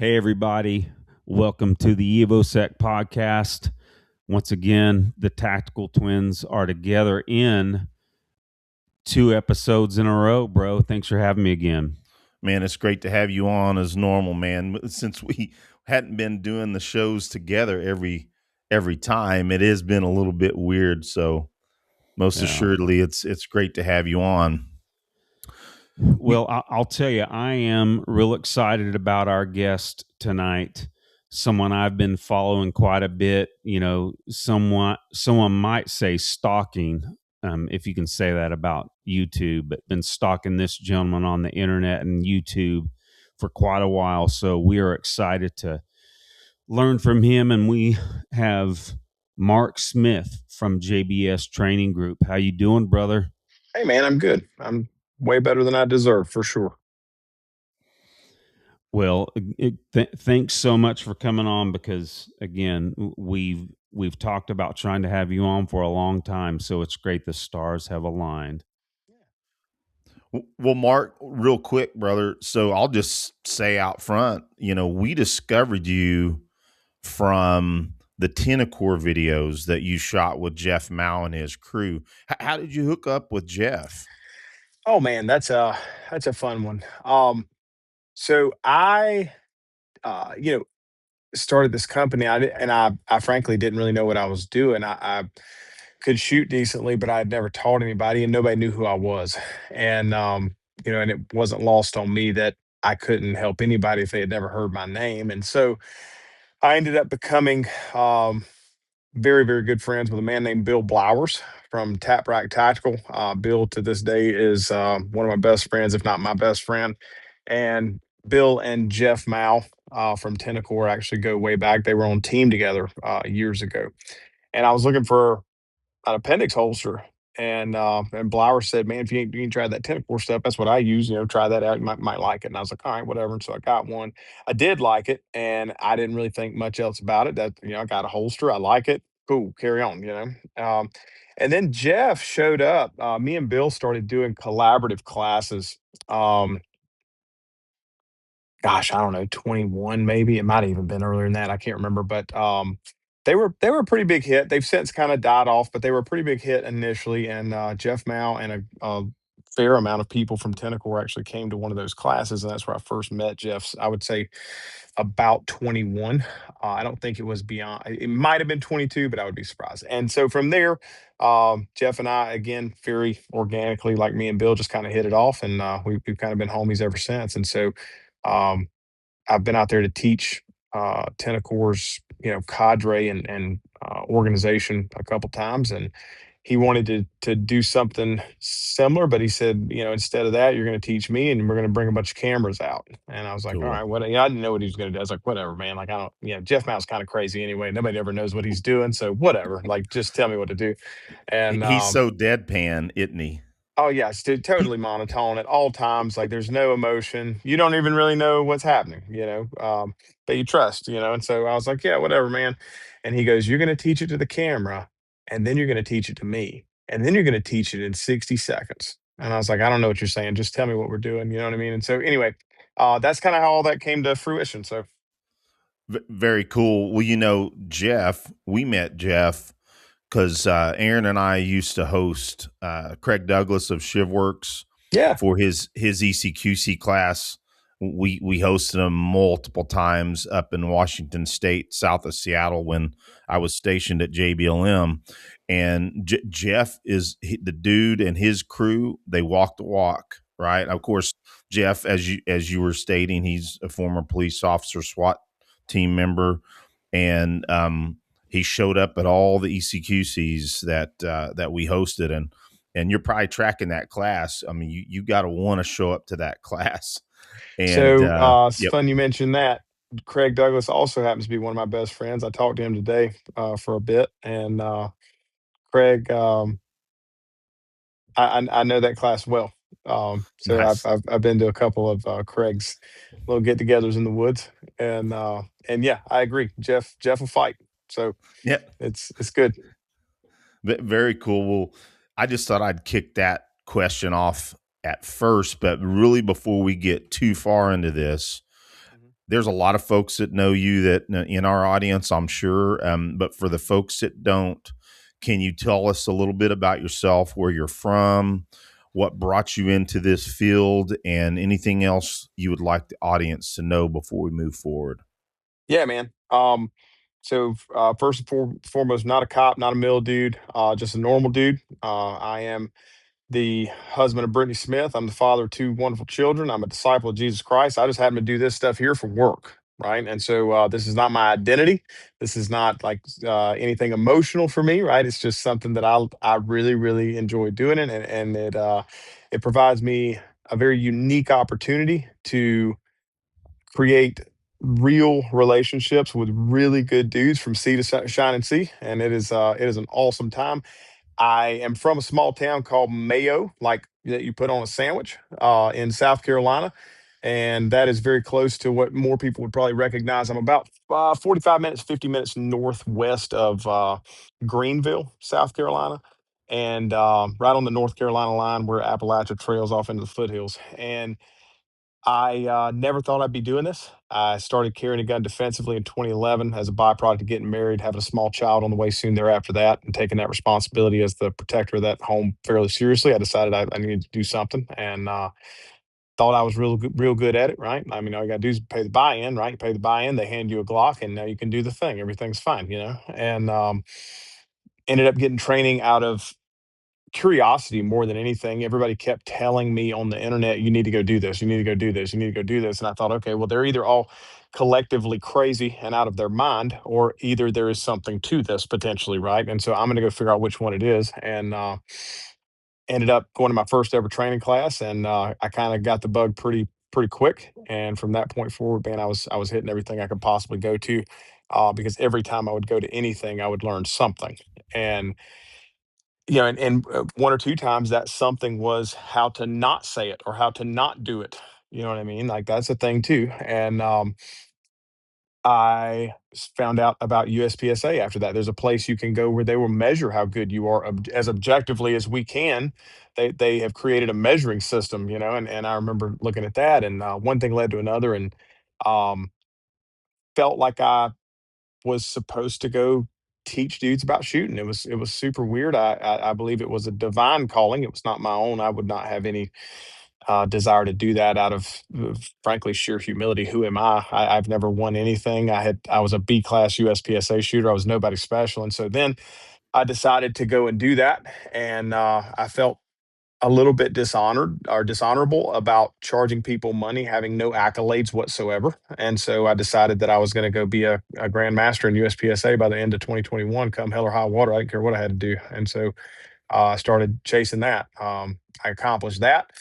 Hey, everybody. Welcome to the EvoSec Podcast. Once again, the Tactical Twins are together in 2 episodes in a row, bro. Thanks for having me again. Man, it's great to have you on as normal, man. Since we hadn't been doing the shows together every time, it has been a little bit weird. So most assuredly, it's great to have you on. Well, I'll tell you, I am real excited about our guest tonight. Someone I've been following quite a bit. You know, someone might say stalking, if you can say that about YouTube, but been stalking this gentleman on the internet and YouTube for quite a while. So we are excited to learn from him, and we have Mark Smith from JBS Training Group. How you doing, brother? Hey, man, I'm good. I'm way better than I deserve, for sure. Well, thanks so much for coming on, because again, we've talked about trying to have you on for a long time, so it's great the stars have aligned. Well, Mark, real quick, brother. So I'll just say out front, we discovered you from the Tenacore videos that you shot with Jeff Mao and his crew. How did you hook up with Jeff? Oh man, that's a fun one. So I, started this company. I frankly didn't really know what I was doing. I could shoot decently, but I had never taught anybody, and nobody knew who I was. And and it wasn't lost on me that I couldn't help anybody if they had never heard my name. And so I ended up becoming very, very good friends with a man named Bill Blowers from Tap Rack Tactical. Bill, to this day, is one of my best friends, if not my best friend. And Bill and Jeff Mao from Tenacore actually go way back. They were on team together years ago. And I was looking for an appendix holster. And Blowers said, "Man, if you can try that Tenacore stuff, that's what I use. Try that out. You might like it." And I was like, "All right, whatever." And so I got one. I did like it, and I didn't really think much else about it. That I got a holster. I like it. Cool. Carry on. And then Jeff showed up. Me and Bill started doing collaborative classes. Um, Gosh, I don't know, 21 maybe. It might have even been earlier than that. I can't remember, but they were a pretty big hit. They've since kind of died off, but they were a pretty big hit initially. And Jeff Mao and a fair amount of people from Tenacore actually came to one of those classes, and that's where I first met Jeff's. I would say about 21. I don't think it was beyond. It might have been 22, but I would be surprised. And so from there, Jeff and I, again, very organically, like me and Bill, just kind of hit it off, and we've kind of been homies ever since. And so um, I've been out there to teach Tenacore's, cadre and organization a couple times, and he wanted to do something similar, but he said, instead of that, you're going to teach me, and we're going to bring a bunch of cameras out. And I was like, Cool. all right, what? I didn't know what he was going to do. I was like, whatever, man. Like, I don't, Jeff Mao's kind of crazy anyway. Nobody ever knows what he's doing, so whatever. Like, just tell me what to do. And He's so deadpan, isn't he? oh yes, dude, totally monotone at all times. Like there's no emotion. You don't even really know what's happening, but you trust, And so I was like, yeah, whatever, man. And he goes, you're going to teach it to the camera, and then you're going to teach it to me, and then you're going to teach it in 60 seconds. And I was like, I don't know what you're saying. Just tell me what we're doing. You know what I mean? And so anyway, that's kind of how all that came to fruition. So Very cool. Well, Jeff, we met Jeff because Aaron and I used to host Craig Douglas of ShivWorks for his ECQC class. We hosted him multiple times up in Washington State, south of Seattle, when I was stationed at JBLM. And Jeff is the dude, and his crew, they walk the walk, right? Of course, Jeff, as you were stating, he's a former police officer, SWAT team member, and he showed up at all the ECQCs that we hosted, and you're probably tracking that class. I mean, you got to want to show up to that class. And it's fun you mentioned that. Craig Douglas also happens to be one of my best friends. I talked to him today for a bit, and Craig, I know that class well. So Nice. I've been to a couple of Craig's little get-togethers in the woods, and yeah, I agree. Jeff will fight, so Yeah, it's good. Very cool. Well, I just thought I'd kick that question off at first, but really before we get too far into this, there's a lot of folks that know you that in our audience, I'm sure. But for the folks that don't, can you tell us a little bit about yourself, where you're from, what brought you into this field, and anything else you would like the audience to know before we move forward? Yeah, man. So first and foremost, not a cop, not a mill dude, just a normal dude. I am the husband of Brittany Smith. I'm the father of two wonderful children. I'm a disciple of Jesus Christ. I just happen to do this stuff here for work, right? And so this is not my identity. This is not like anything emotional for me, right? It's just something that I really really enjoy doing it, and it provides me a very unique opportunity to create real relationships with really good dudes from sea to shining sea, and it is an awesome time. I am from a small town called Mayo, like that you put on a sandwich, in South Carolina, and that is very close to what more people would probably recognize. I'm about 45 minutes, 50 minutes northwest of Greenville, South Carolina, and right on the North Carolina line where Appalachia trails off into the foothills. And I never thought I'd be doing this. I started carrying a gun defensively in 2011 as a byproduct of getting married, having a small child on the way soon thereafter that, and taking that responsibility as the protector of that home fairly seriously. I decided I needed to do something, and thought I was real good at it. Right? I mean, all you got to do is pay the buy-in. Right? You pay the buy-in, they hand you a Glock, and now you can do the thing. Everything's fine, you know. And ended up getting training out of curiosity more than anything. Everybody kept telling me on the internet, "You need to go do this. You need to go do this. You need to go do this." And I thought, okay, well, they're either all collectively crazy and out of their mind, or either there is something to this potentially, right? And so I'm going to go figure out which one it is. And ended up going to my first ever training class, and I kind of got the bug pretty quick. And from that point forward, man, I was hitting everything I could possibly go to, because every time I would go to anything, I would learn something. And one or two times that something was how to not say it or how to not do it. You know what I mean? Like that's a thing too. And found out about USPSA after that. There's a place you can go where they will measure how good you are as objectively as we can. They have created a measuring system, you know, and I remember looking at that, and one thing led to another, and um, felt like I was supposed to go teach dudes about shooting. It was super weird. I believe it was a divine calling. It was not my own. I would not have any desire to do that out of frankly sheer humility. Who am I? I've never won anything. I was a B class USPSA shooter. I was nobody special, and so then I decided to go and do that, and I felt a little bit dishonored or dishonorable about charging people money, having no accolades whatsoever. And so I decided that I was going to go be a grandmaster in USPSA by the end of 2021, come hell or high water. I didn't care what I had to do. And so I started chasing that. I accomplished that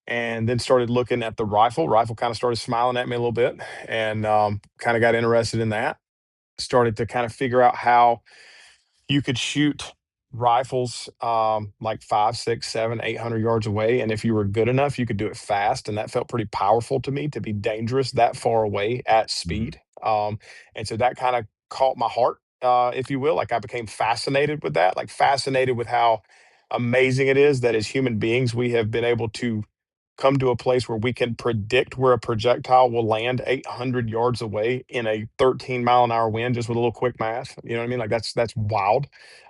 and then started looking at the rifle. Rifle kind of started smiling at me a little bit, and kind of got interested in that. Started to kind of figure out how you could shoot rifles like 5, 6, 7, 800 yards away, and if you were good enough you could do it fast, and that felt pretty powerful to me, to be dangerous that far away at Mhm. speed. And so that kind of caught my heart, if you will. Like I became fascinated with that, like fascinated with how amazing it is that as human beings we have been able to come to a place where we can predict where a projectile will land 800 yards away in a 13-mile-an-hour wind, just with a little quick math. You know what I mean? Like that's wild.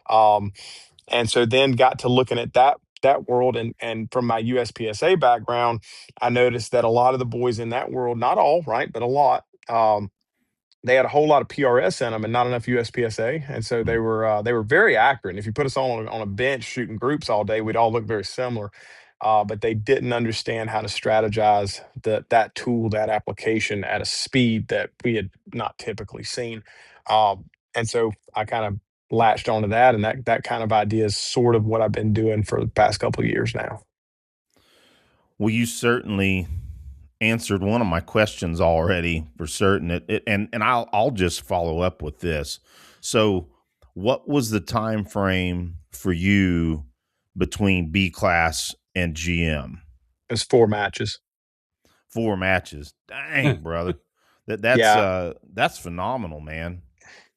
Um, and so then got to looking at that world, and from my USPSA background, I noticed that a lot of the boys in that world, not all, right, but a lot, they had a whole lot of PRS in them and not enough USPSA, and so Mm. they were very accurate. And if you put us all on a bench shooting groups all day, we'd all look very similar. But they didn't understand how to strategize that tool, that application at a speed that we had not typically seen. And so I kind of latched onto that, and that kind of idea is sort of what I've been doing for the past couple of years now. Well, you certainly answered one of my questions already for certain. And I'll just follow up with this. So, what was the time frame for you between B class and GM? It's 4 matches. 4 matches. Dang, brother. That's Yeah. that's phenomenal, man.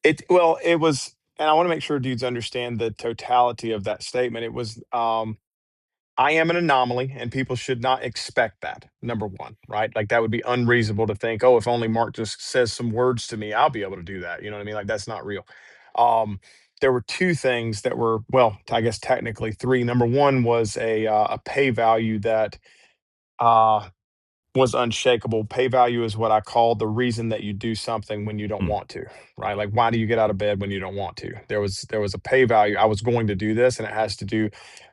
It was, and I want to make sure dudes understand the totality of that statement. It was I am an anomaly, and people should not expect that. Number one, right? Like that would be unreasonable to think, oh, if only Mark just says some words to me, I'll be able to do that. You know what I mean? Like that's not real. There were two things that were, well, I guess technically three. Number one was a pay value that uh, was unshakable. Pay value is what I call the reason that you do something when you don't Mm. want to, right? Like why do you get out of bed when you don't want to? There was a pay value. I was going to do this, and it has to do,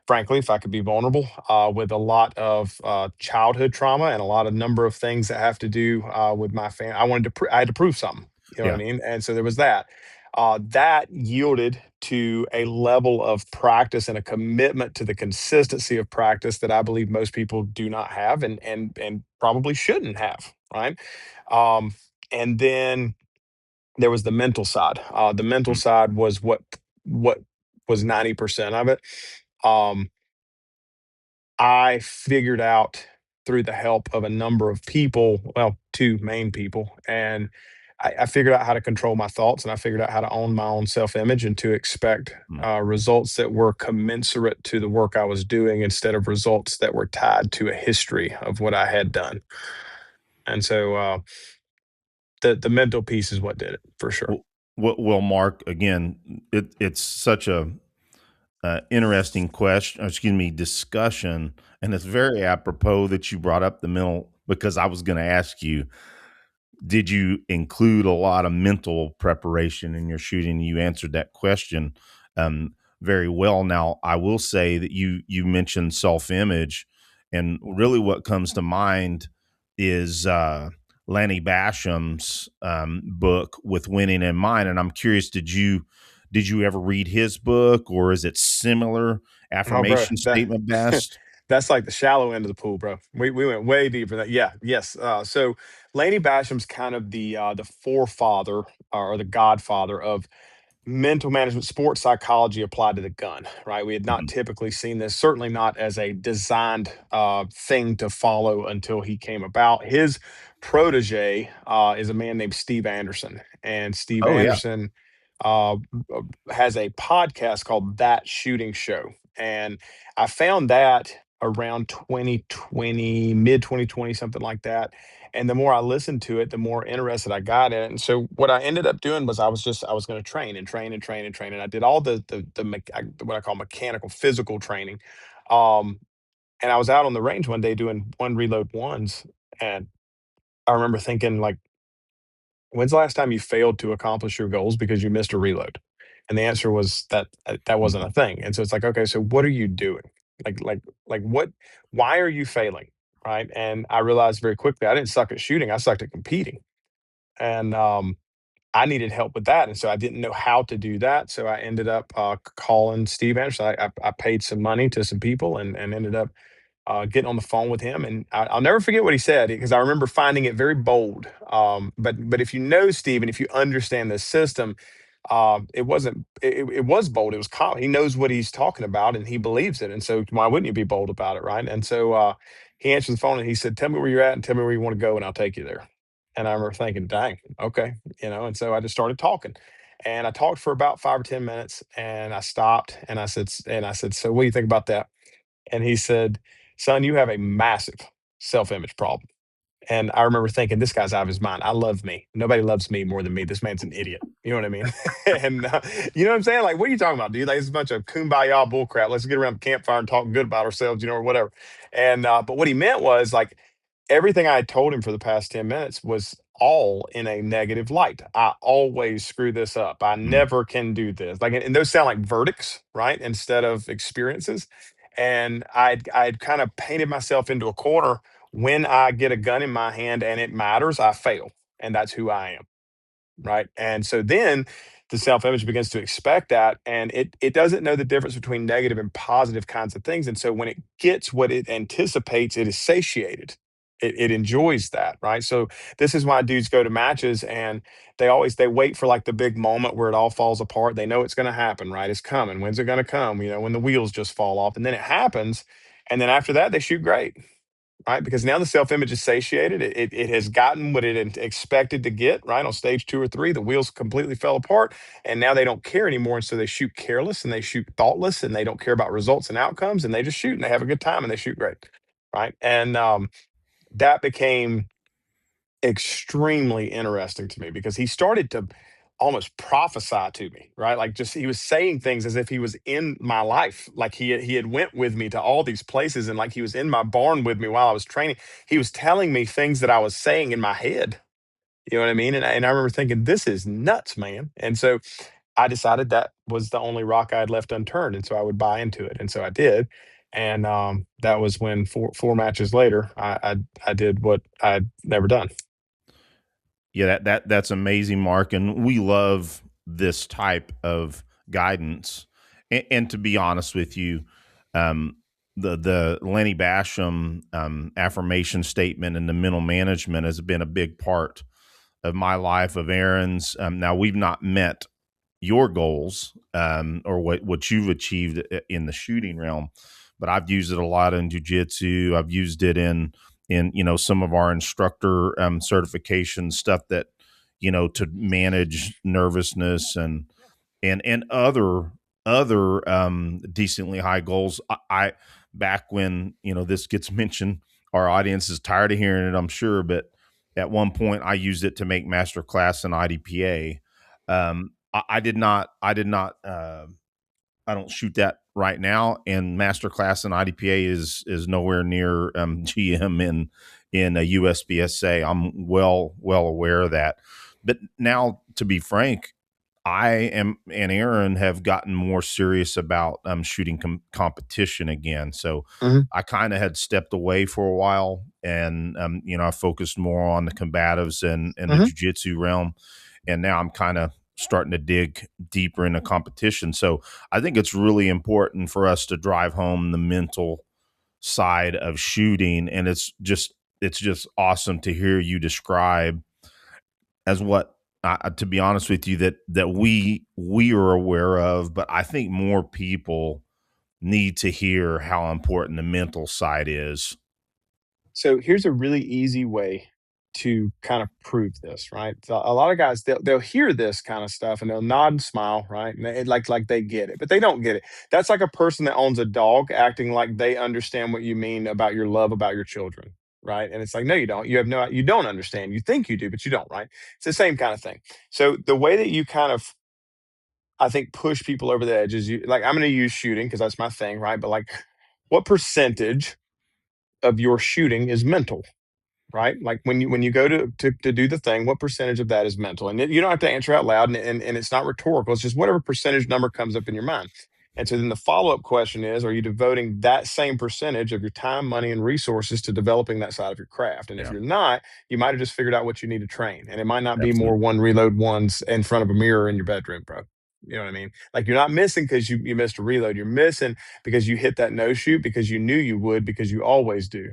frankly, if I could be vulnerable, with a lot of childhood trauma and a lot of number of things that have to do with my family. I had to prove something. You know what I Yeah. mean? And so there was that. That yielded to a level of practice and a commitment to the consistency of practice that I believe most people do not have, and probably shouldn't have, right? Um, and then there was the mental side. The mental Mm. side was what was 90% of it. Um, I figured out through the help of a number of people, well, two main people, and I figured out how to control my thoughts, and I figured out how to own my own self image and to expect Mm. results that were commensurate to the work I was doing instead of results that were tied to a history of what I had done. And so the mental piece is what did it for sure. Well, Mark, again, it's such a interesting question, excuse me, discussion, and it's very apropos that you brought up the mental, because I was going to ask you, did you include a lot of mental preparation in your shooting? You answered that question very well. Now, I will say that you mentioned self image, and really what comes to mind is Lanny Basham's book With Winning in Mind. And I'm curious, did you ever read his book, or is it similar Oh, bro, affirmation that statement based? that's like the shallow end of the pool, bro. We went way deeper than that. Yeah, yes. So Laney Basham's kind of the forefather or the godfather of mental management, sports psychology applied to the gun, right? We had not Mhm. typically seen this, certainly not as a designed thing to follow until he came about. His protege is a man named Steve Anderson, and Steve Oh yeah. Anderson uh, has a podcast called That Shooting Show. And I found that around 2020, mid 2020, something like that. And the more I listened to it, the more interested I got in it. And so what I ended up doing was I was going to train and train and train and train. And I did all what I call mechanical physical training. Um, and I was out on the range one day doing one reload ones. And I remember thinking like, when's the last time you failed to accomplish your goals because you missed a reload? And the answer was that that wasn't Mhm. a thing. And so it's like, okay, so what are you doing? Like what? Why are you failing? Right? And I realized very quickly I didn't suck at shooting. I sucked at competing, and I needed help with that. And so I didn't know how to do that. So I ended up calling Steve Anderson. I paid some money to some people and ended up getting on the phone with him, and I'll never forget what he said because I remember finding it very bold. But if you know Steve and if you understand the system, it wasn't. It was bold. It was calm. He knows what he's talking about and he believes it. And so why wouldn't you be bold about it, right? And so he answered the phone and he said, "Tell me where you're at and tell me where you want to go, and I'll take you there." And I remember thinking, "Dang, okay," you know. And so I just started talking. And I talked for about 5 or 10 minutes, and I stopped, and I said, "So what do you think about that?" And he said, "Son, you have a massive self-image problem." And I remember thinking, "This guy's out of his mind. I love me. Nobody loves me more than me. This man's an idiot." You know what I mean? And you know what I'm saying? Like, what are you talking about, dude? Like, it's a bunch of kumbaya bullcrap. Let's get around the campfire and talk good about ourselves, you know, or whatever. And but what he meant was like everything I had told him for the past 10 minutes was all in a negative light. I always screw this up. I Mm. never can do this. Like, and those sound like verdicts, right? Instead of experiences. And I'd kind of painted myself into a corner. When I get a gun in my hand and it matters, I fail. And that's who I am. Right. And so then the self image begins to expect that. And it doesn't know the difference between negative and positive kinds of things. And so when it gets what it anticipates, it is satiated. It enjoys that. Right. So this is why dudes go to matches and they wait for like the big moment where it all falls apart. They know it's going to happen. Right. It's coming. When's it going to come? You know, when the wheels just fall off and then it happens. And then after that, they shoot great. right? Because now the self-image is satiated. It has gotten what it expected to get, right? On stage 2 or 3, the wheels completely fell apart, and now they don't care anymore. And so they shoot careless and they shoot thoughtless and they don't care about results and outcomes, and they just shoot and they have a good time and they shoot great, right? And that became extremely interesting to me because he started to almost prophesy to me, right? Like, just he was saying things as if he was in my life, like he had went with me to all these places, and like he was in my barn with me while I was training. He was telling me things that I was saying in my head. You know what I mean? And I remember thinking, this is nuts, man. And so I decided that was the only rock I had left unturned, and so I would buy into it, and so I did. And that was when four matches later, I did what I'd never done. Yeah, that's amazing, Mark, and we love this type of guidance. And to be honest with you, the Lanny Basham affirmation statement and the mental management has been a big part of my life, of Aaron's. Now we've not met your goals or what you've achieved in the shooting realm, but I've used it a lot in jiu-jitsu. I've used it in some of our instructor certification stuff, that to manage nervousness and other decently high goals. I back when this gets mentioned, our audience is tired of hearing it, I'm sure, but at one point I used it to make master class and IDPA. I did not I don't shoot that right now, and masterclass and IDPA is nowhere near GM in a USPSA. I'm well aware of that. But now, to be frank, I am and Aaron have gotten more serious about shooting competition again. So I kind of had stepped away for a while, and I focused more on the combatives and the jiu-jitsu realm, and now I'm kind of starting to dig deeper into competition. So I think it's really important for us to drive home the mental side of shooting. And it's just awesome to hear you describe as what, to be honest with you, that we are aware of, but I think more people need to hear how important the mental side is. So here's a really easy way to kind of prove this, right? So a lot of guys, they'll hear this kind of stuff and they'll nod and smile, right? And like they get it, but they don't get it. That's like a person that owns a dog acting like they understand what you mean about your love about your children, right? And it's like, no, you don't. You don't understand. You think you do, but you don't, right? It's the same kind of thing. So the way that you kind of, I think, push people over the edge is I'm going to use shooting because that's my thing, right? But like, what percentage of your shooting is mental? Right? Like when you go to do the thing, what percentage of that is mental? And you don't have to answer out loud, and it's not rhetorical. It's just whatever percentage number comes up in your mind. And so then the follow-up question is, are you devoting that same percentage of your time, money, and resources to developing that side of your craft? And if you're not, you might have just figured out what you need to train. And it might not be more one reload ones in front of a mirror in your bedroom, bro. You know what I mean? Like, you're not missing because you missed a reload. You're missing because you hit that no shoot because you knew you would, because you always do.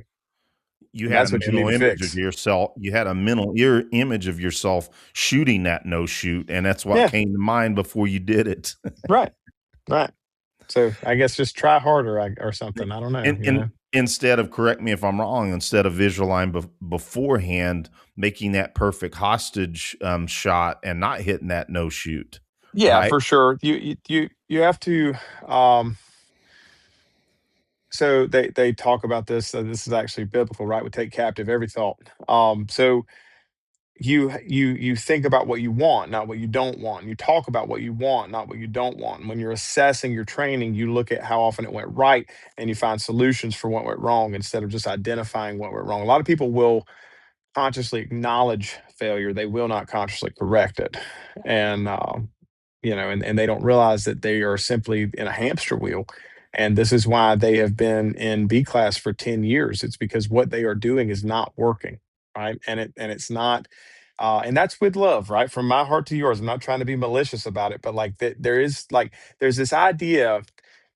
You had a mental image of yourself. You had a mental image of yourself shooting that no shoot, and that's what came to mind before you did it. Right. So I guess just try harder or something. I don't know. And instead of, correct me if I'm wrong, instead of visualizing beforehand, making that perfect hostage shot and not hitting that no shoot. Yeah, right? For sure. You have to. So they talk about this. So this is actually biblical, right? We take captive every thought. So you think about what you want, not what you don't want. You talk about what you want, not what you don't want. When you're assessing your training, you look at how often it went right, and you find solutions for what went wrong instead of just identifying what went wrong. A lot of people will consciously acknowledge failure; they will not consciously correct it, and and they don't realize that they are simply in a hamster wheel. And this is why they have been in B class for 10 years. It's because what they are doing is not working, right? And it's not, and that's with love, right? From my heart to yours. I'm not trying to be malicious about it, but like there's this idea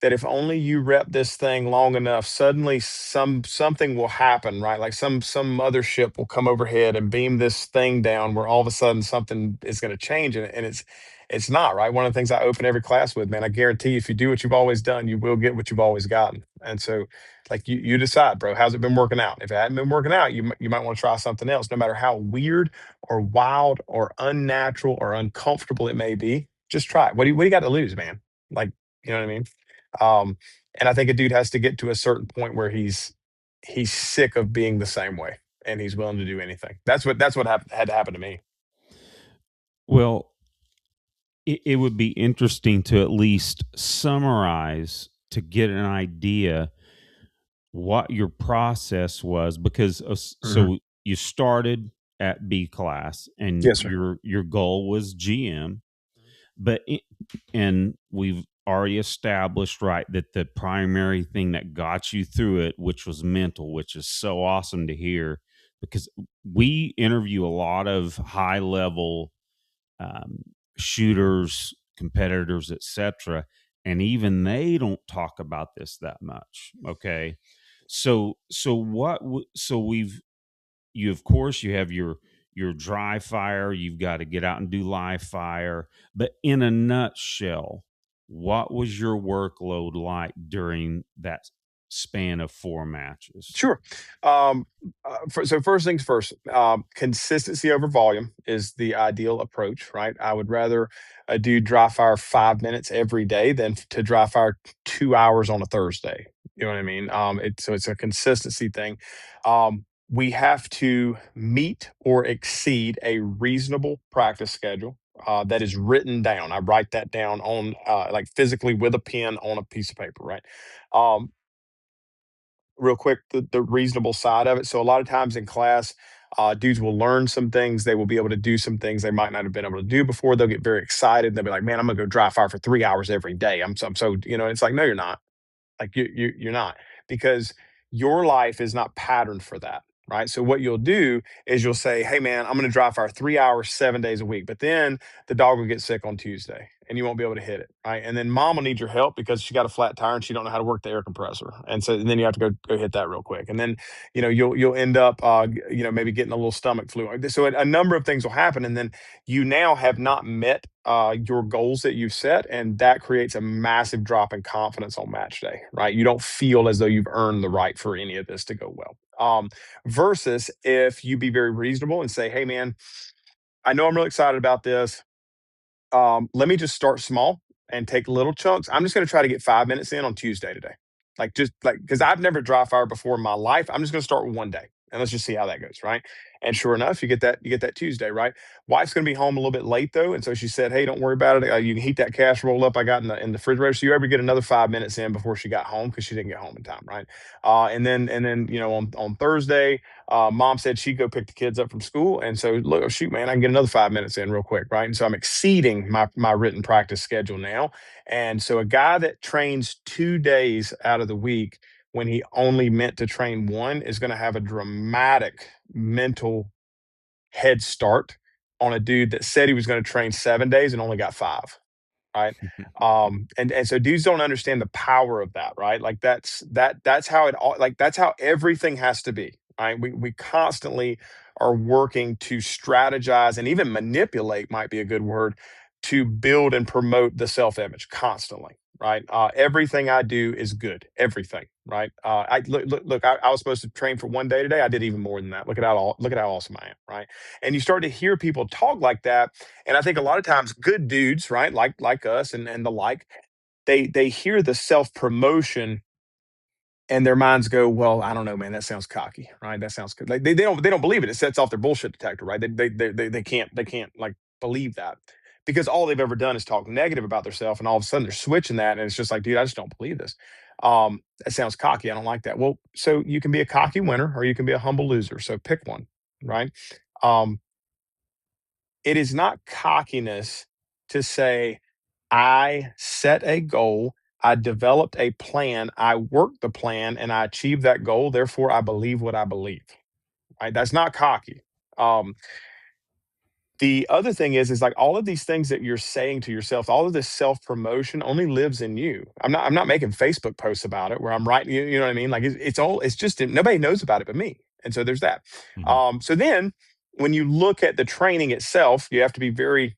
that if only you rep this thing long enough, suddenly something will happen, right? Like some mothership will come overhead and beam this thing down, where all of a sudden something is going to change, and it's not, right. One of the things I open every class with, man, I guarantee if you do what you've always done, you will get what you've always gotten. And so, like, you decide, bro, how's it been working out? If it hadn't been working out, you might want to try something else. No matter how weird or wild or unnatural or uncomfortable it may be, just try it. What do you got to lose, man? Like, you know what I mean? And I think a dude has to get to a certain point where he's sick of being the same way and he's willing to do anything. That's what had to happen to me. Well, it would be interesting to at least summarize to get an idea what your process was, because so you started at B class and Yes, sir. your goal was GM, but and we've already established, right, that the primary thing that got you through it, which was mental, which is so awesome to hear, because we interview a lot of high level shooters, competitors, etc., and even they don't talk about this that much. Okay, so you of course you have your dry fire. You've got to get out and do live fire. But in a nutshell, what was your workload like during that span of 4 matches? Sure. So first things first, consistency over volume is the ideal approach, right? I would rather do dry fire 5 minutes every day than to dry fire 2 hours on a Thursday. You know what I mean? So it's a consistency thing. We have to meet or exceed a reasonable practice schedule that is written down. I write that down on like physically with a pen on a piece of paper, right? Um, Real quick, the reasonable side of it. So a lot of times in class, dudes will learn some things. They will be able to do some things they might not have been able to do before. They'll get very excited. They'll be like, "Man, I'm gonna go dry fire for 3 hours every day." I'm so it's like, no, you're not. Like you're not, because your life is not patterned for that, right? So what you'll do is you'll say, "Hey man, I'm going to dry fire 3 hours 7 days a week," but then the dog will get sick on Tuesday and you won't be able to hit it, right? And then mom will need your help because she got a flat tire and she don't know how to work the air compressor, and then you have to go hit that real quick, and then you'll end up maybe getting a little stomach flu. So a number of things will happen, and then you now have not met your goals that you've set, and that creates a massive drop in confidence on match day, right? You don't feel as though you've earned the right for any of this to go well. Versus if you be very reasonable and say, "Hey, man, I know I'm really excited about this. Let me just start small and take little chunks. I'm just going to try to get 5 minutes in on Tuesday today. Like, just like, because I've never dry fired before in my life. I'm just going to start with one day and let's just see how that goes. Right. And sure enough, you get that Tuesday. Right. Wife's going to be home a little bit late though. And so she said, "Hey, don't worry about it. You can heat that casserole up I got in the refrigerator." So you ever get another 5 minutes in before she got home because she didn't get home in time. Right. And then, on Thursday, mom said she'd go pick the kids up from school. And so, look, oh, shoot, man, I can get another 5 minutes in real quick, right? And so I'm exceeding my written practice schedule now. And so a guy that trains 2 days out of the week when he only meant to train one is going to have a dramatic mental head start on a dude that said he was going to train 7 days and only got five, right? And so dudes don't understand the power of that, right? Like that's how it all, like that's how everything has to be, right? We constantly are working to strategize and even manipulate, might be a good word, to build and promote the self-image constantly, right? Everything I do is good, everything, right? I look, I was supposed to train for one day today. I did even more than that. Look at how awesome I am, right? And you start to hear people talk like that, and I think a lot of times good dudes, right, like us and the like, they hear the self promotion and their minds go, "Well, I don't know, man. That sounds cocky, right? That sounds good." Like they don't believe it. It sets off their bullshit detector, right? They can't like believe that because all they've ever done is talk negative about themselves, and all of a sudden they're switching that, and it's just like, dude, I just don't believe this. That sounds cocky. I don't like that. Well, so you can be a cocky winner or you can be a humble loser. So pick one, right? Um, it is not cockiness to say, "I set a goal, I developed a plan, I worked the plan, and I achieved that goal. Therefore, I believe what I believe." Right? That's not cocky. Um, the other thing is like all of these things that you're saying to yourself, all of this self promotion only lives in you. I'm not making Facebook posts about it where I'm writing. You know what I mean? Like it's just nobody knows about it but me. And so there's that. So then when you look at the training itself, you have to be very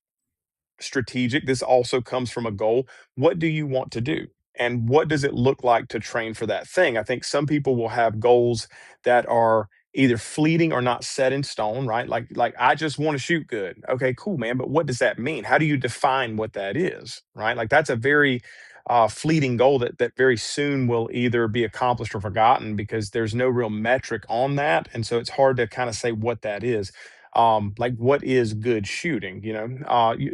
strategic. This also comes from a goal. What do you want to do? and what does it look like to train for that thing? I think some people will have goals that are either fleeting or not set in stone, right? Like I just want to shoot good. Okay, cool, man. But what does that mean? How do you define what that is, right? Like that's a very fleeting goal that very soon will either be accomplished or forgotten because there's no real metric on that, and so it's hard to kind of say what that is. Like what is good shooting?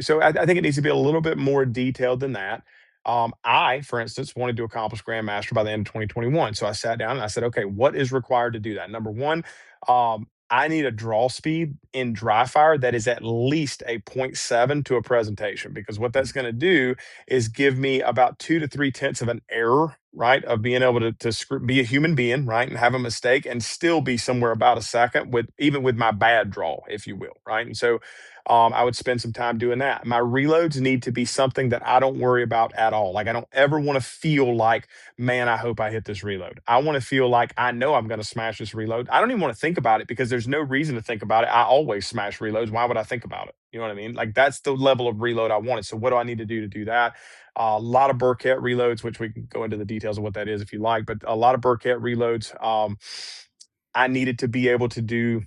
So I think it needs to be a little bit more detailed than that. I, for instance, wanted to accomplish Grandmaster by the end of 2021. So I sat down and I said, okay, what is required to do that? Number one, I need a draw speed in dry fire that is at least a point 0.7 to a presentation, because what that's going to do is give me about 2 to 3 tenths of an error, right? Of being able to be a human being, right? And have a mistake and still be somewhere about a second with even with my bad draw, if you will, right? And so I would spend some time doing that. My reloads need to be something that I don't worry about at all. Like I don't ever want to feel like, man, I hope I hit this reload. I want to feel like I know I'm going to smash this reload. I don't even want to think about it because there's no reason to think about it. I always smash reloads. Why would I think about it? You know what I mean? Like that's the level of reload I wanted. So what do I need to do that? A lot of Burkett reloads, which we can go into the details of what that is if you like, but a lot of Burkett reloads. I needed to be able to do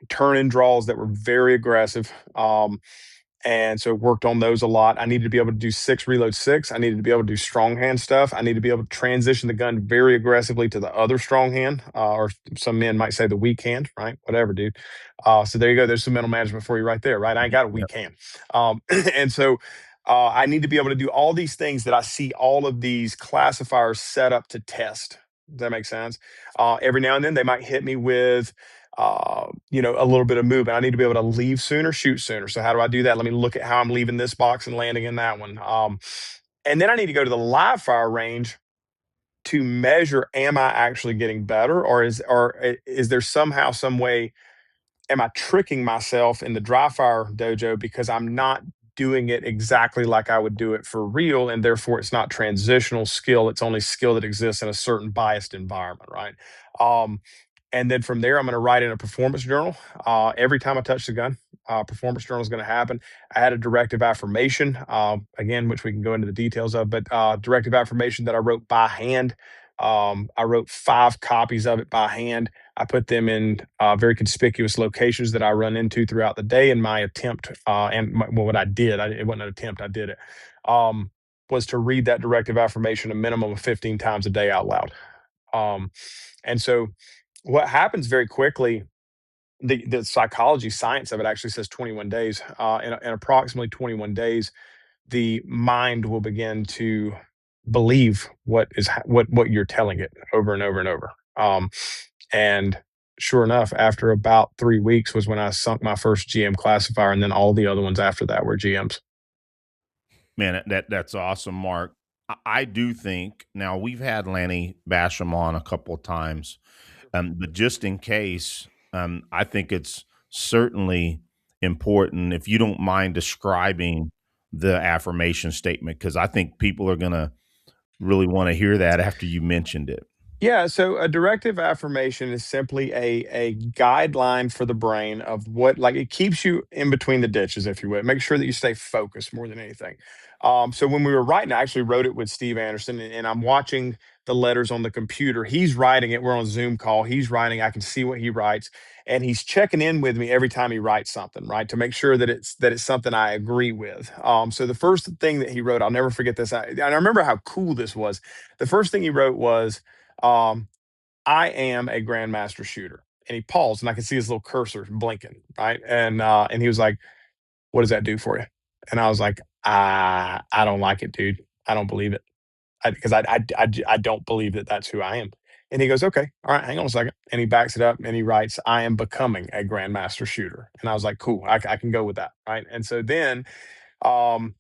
turn in draws that were very aggressive. And so worked on those a lot. I needed to be able to do 6 reload 6. I needed to be able to do strong hand stuff. I needed to be able to transition the gun very aggressively to the other strong hand, or some men might say the weak hand, right? Whatever, dude. So there you go. There's some mental management for you right there, right? I ain't got a weak hand. And so I need to be able to do all these things that I see all of these classifiers set up to test. Does that make sense? Every now and then they might hit me with a little bit of movement. I need to be able to leave sooner, shoot sooner. So how do I do that? Let me look at how I'm leaving this box and landing in that one. And then I need to go to the live fire range to measure, am I actually getting better, or is there somehow, some way, am I tricking myself in the dry fire dojo because I'm not doing it exactly like I would do it for real, and therefore it's not transitional skill. It's only skill that exists in a certain biased environment, right? And then from there, I'm going to write in a performance journal. Every time I touch the gun, performance journal is going to happen. I had a directive affirmation, again, which we can go into the details of, but directive affirmation that I wrote by hand. I wrote 5 copies of it by hand. I put them in very conspicuous locations that I run into throughout the day. In my attempt, what I did, it wasn't an attempt, I did it, was to read that directive affirmation a minimum of 15 times a day out loud. And so what happens very quickly, the psychology science of it actually says 21 days. In approximately 21 days, the mind will begin to believe what you're telling it over and over and over. And sure enough, after about 3 weeks was when I sunk my first GM classifier, and then all the other ones after that were GMs. Man, that's awesome, Mark. I do think, now we've had Lanny Basham on a couple of times, but just in case, I think it's certainly important if you don't mind describing the affirmation statement, because I think people are going to really want to hear that after you mentioned it. Yeah, so a directive affirmation is simply a guideline for the brain of what, like, it keeps you in between the ditches, if you would. Make sure that you stay focused more than anything. So when we were writing, I actually wrote it with Steve Anderson, and I'm watching the letters on the computer. He's writing it. We're on a Zoom call. He's writing. I can see what he writes, and he's checking in with me every time he writes something, right, to make sure that it's something I agree with. So the first thing that he wrote, I'll never forget this. And I remember how cool this was. The first thing he wrote was, I am a Grandmaster shooter. And he paused, and I could see his little cursor blinking, right? And he was like, "What does that do for you?" And I was like, I don't like it, dude. I don't believe it, because I don't believe that that's who I am." And he goes, "Okay, all right, hang on a second." And he backs it up and he writes, "I am becoming a Grandmaster shooter." And I was like, "Cool, I can go with that, right?" And so then, um,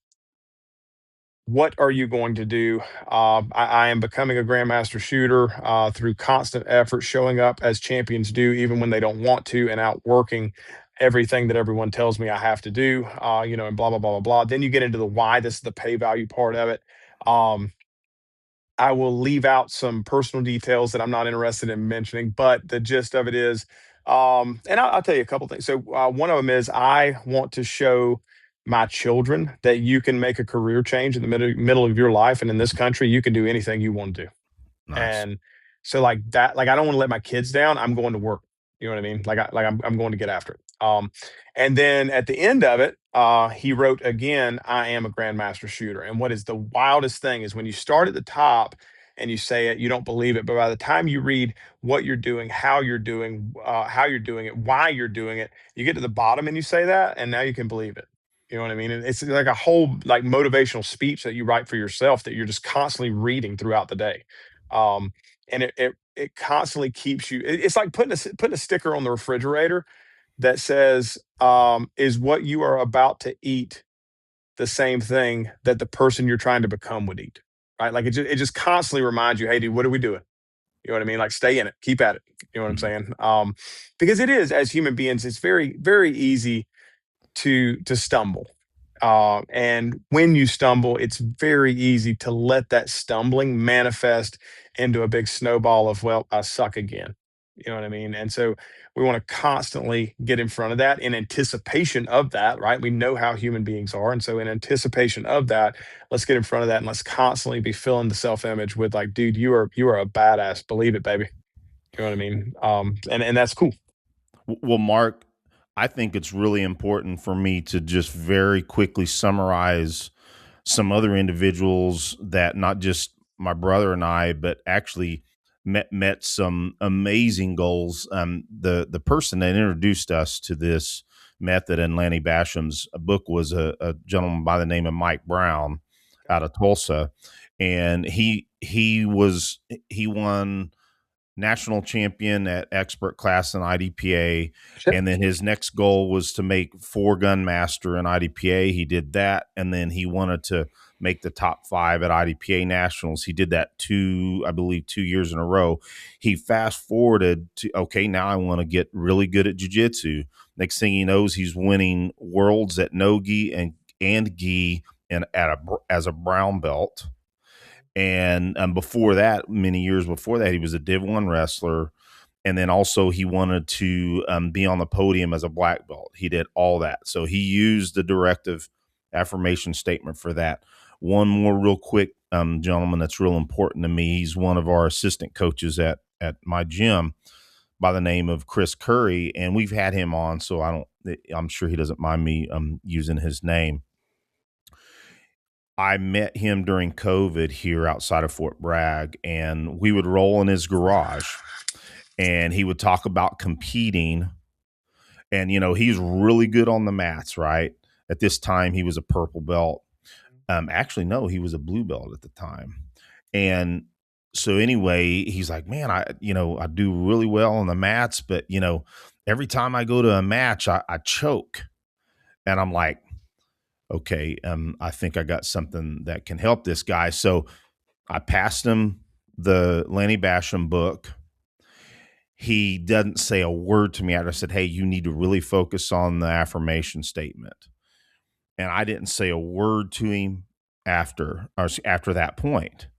what are you going to do? I am becoming a Grandmaster shooter through constant effort, showing up as champions do, even when they don't want to, and outworking everything that everyone tells me I have to do, and blah, blah, blah, blah, blah. Then you get into the why. This is the pay value part of it. I will leave out some personal details that I'm not interested in mentioning, but the gist of it is, and I'll tell you a couple things. So one of them is I want to show my children that you can make a career change in the middle of your life, and in this country, you can do anything you want to do. Nice. And so like that, like I don't want to let my kids down. I'm going to work. You know what I mean? I'm going to get after it. And then at the end of it, he wrote again, I am a grandmaster shooter. And what is the wildest thing is when you start at the top and you say it, you don't believe it. But by the time you read what you're doing, how you're doing it, why you're doing it, you get to the bottom and you say that, and now you can believe it. You know what I mean? And it's like a whole like motivational speech that you write for yourself that you're just constantly reading throughout the day. Um, and it constantly keeps you. It's like putting a sticker on the refrigerator that says, "Is what you are about to eat the same thing that the person you're trying to become would eat?" Right? Like it just constantly reminds you, "Hey, dude, what are we doing?" You know what I mean? Like stay in it, keep at it. You know what I'm Mhm. saying? Because it is as human beings, it's very easy to stumble. And when you stumble, it's very easy to let that stumbling manifest into a big snowball of, well, I suck again. You know what I mean? And so we want to constantly get in front of that in anticipation of that, right? We know how human beings are. And so in anticipation of that, let's get in front of that and let's constantly be filling the self-image with like, dude, you are a badass. Believe it, baby. You know what I mean? And that's cool. Well, Mark, I think it's really important for me to just very quickly summarize some other individuals that not just my brother and I, but actually met some amazing goals. The person that introduced us to this method in Lanny Basham's book was a gentleman by the name of Mike Brown out of Tulsa, and he won national champion at expert class in IDPA. Sure. And then his next goal was to make 4 gun master in IDPA. He did that. And then he wanted to make the top 5 at IDPA nationals. He did that I believe 2 years in a row. He fast forwarded to, okay, now I want to get really good at jiu-jitsu. Next thing he knows, he's winning worlds at no-gi and gi and as a brown belt. And before that, many years before that, he was a Div 1 wrestler. And then also he wanted to be on the podium as a black belt. He did all that. So he used the directive affirmation statement for that. One more real quick, gentleman, that's real important to me. He's one of our assistant coaches at my gym by the name of Chris Curry. And we've had him on, so I'm sure he doesn't mind me using his name. I met him during COVID here outside of Fort Bragg, and we would roll in his garage, and he would talk about competing. And, he's really good on the mats, right? At this time, he was a purple belt. Actually, no, he was a blue belt at the time. And so anyway, he's like, man, I do really well on the mats, but, every time I go to a match, I choke. And I'm like, okay, I think I got something that can help this guy. So I passed him the Lanny Basham book. He doesn't say a word to me after I said, hey, you need to really focus on the affirmation statement. And I didn't say a word to him after that point.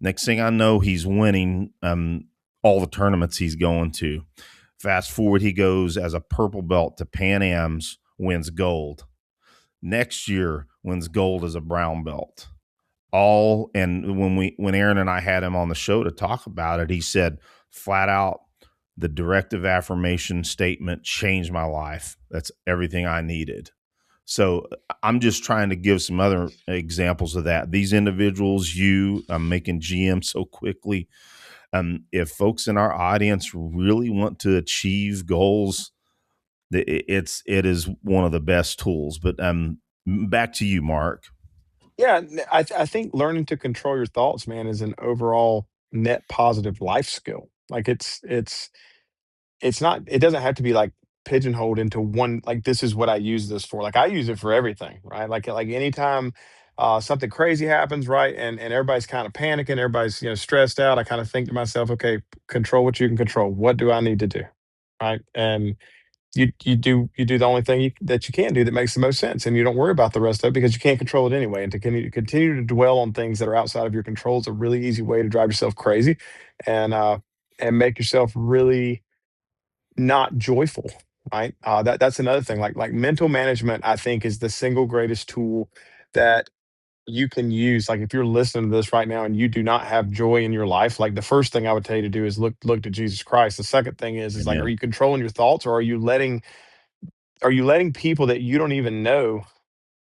Next thing I know, he's winning all the tournaments he's going to. Fast forward, he goes as a purple belt to Pan Am's, wins gold. Next year, wins gold as a brown belt. And when Aaron and I had him on the show to talk about it, he said flat out, the directive affirmation statement changed my life. That's everything I needed. So I'm just trying to give some other examples of that. These individuals, I'm making GM so quickly. If folks in our audience really want to achieve goals, it is one of the best tools. But back to you, Mark. Yeah, I think learning to control your thoughts, man, is an overall net positive life skill. Like it's not it doesn't have to be like pigeonholed into one like this is what I use this for. Like I use it for everything, right? Like anytime something crazy happens, right? And everybody's kind of panicking, everybody's stressed out. I kind of think to myself, okay, control what you can control. What do I need to do? Right. And you do the only thing that you can do that makes the most sense, and you don't worry about the rest of it because you can't control it anyway. And to continue to dwell on things that are outside of your control is a really easy way to drive yourself crazy, and make yourself really not joyful. right? That's another thing. Like mental management, I think, is the single greatest tool that you can use. Like if you're listening to this right now and you do not have joy in your life, like the first thing I would tell you to do is look to Jesus Christ. The second thing is like, are Amen. you controlling your thoughts, or are you letting people that you don't even know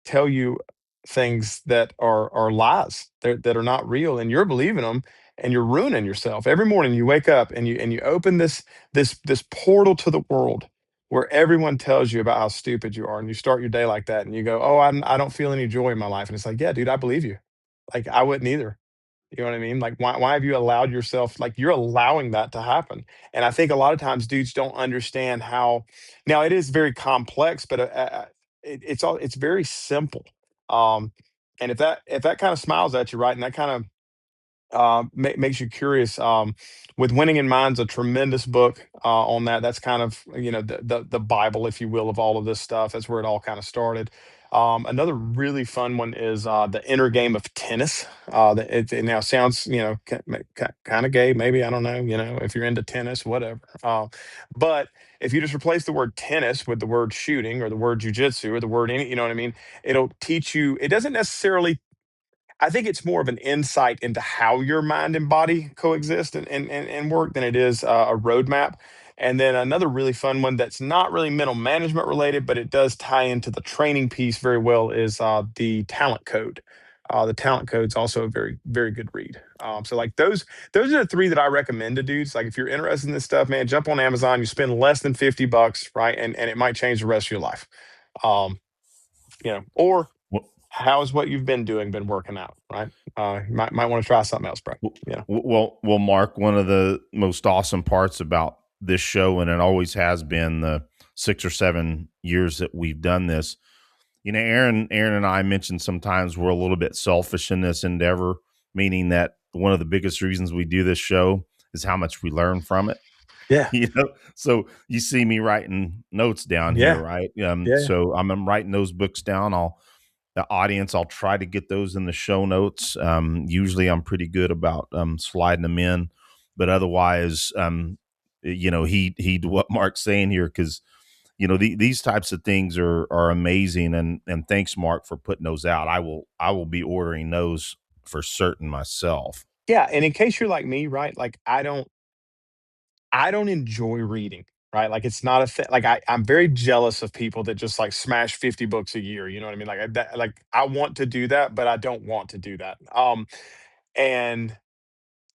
tell you things that are lies, that are not real, and you're believing them, and you're ruining yourself. Every morning you wake up and you open this portal to the world where everyone tells you about how stupid you are, and you start your day like that, and you go, oh, I don't feel any joy in my life. And it's like, yeah, dude, I believe you. Like I wouldn't either. You know what I mean? Like, why have you allowed yourself, like, you're allowing that to happen? And I think a lot of times dudes don't understand how. Now it is very complex, but it's very simple. Um, and if that kind of smiles at you, right, and that kind of makes you curious. With Winning in Mind's a tremendous book on that. That's kind of, the Bible, if you will, of all of this stuff. That's where it all kind of started. Another really fun one is The Inner Game of Tennis. It now sounds, kind of gay, maybe, I don't know. If you're into tennis, whatever. But if you just replace the word tennis with the word shooting or the word jujitsu or the word any, you know what I mean? It'll teach you. It doesn't necessarily, I think it's more of an insight into how your mind and body coexist and work than it is a roadmap. And then another really fun one that's not really mental management related, but it does tie into the training piece very well is the Talent Code. The Talent Code's also a very, very good read. So like those are the three that I recommend to dudes. Like if you're interested in this stuff, man, jump on Amazon. You spend less than $50, right? And it might change the rest of your life. Um, or Well, how's what you've been doing been working out, right? You might want to try something else, bro. Yeah. Mark, one of the most awesome parts about this show, and it always has been the 6 or 7 years that we've done this. Aaron and I mentioned sometimes we're a little bit selfish in this endeavor, meaning that one of the biggest reasons we do this show is how much we learn from it. Yeah. So you see me writing notes down here, Yeah. right? Yeah. So I'm writing those books down. I'll try to get those in the show notes. Usually I'm pretty good about sliding them in, but otherwise, heed what Mark's saying here, because these types of things are amazing, and thanks, Mark, for putting those out. I will be ordering those for certain myself. Yeah. And in case you're like me, right? Like I don't enjoy reading, right? Like it's not a thing. Like I'm very jealous of people that just like smash 50 books a year. You know what I mean? Like I want to do that, but I don't want to do that. And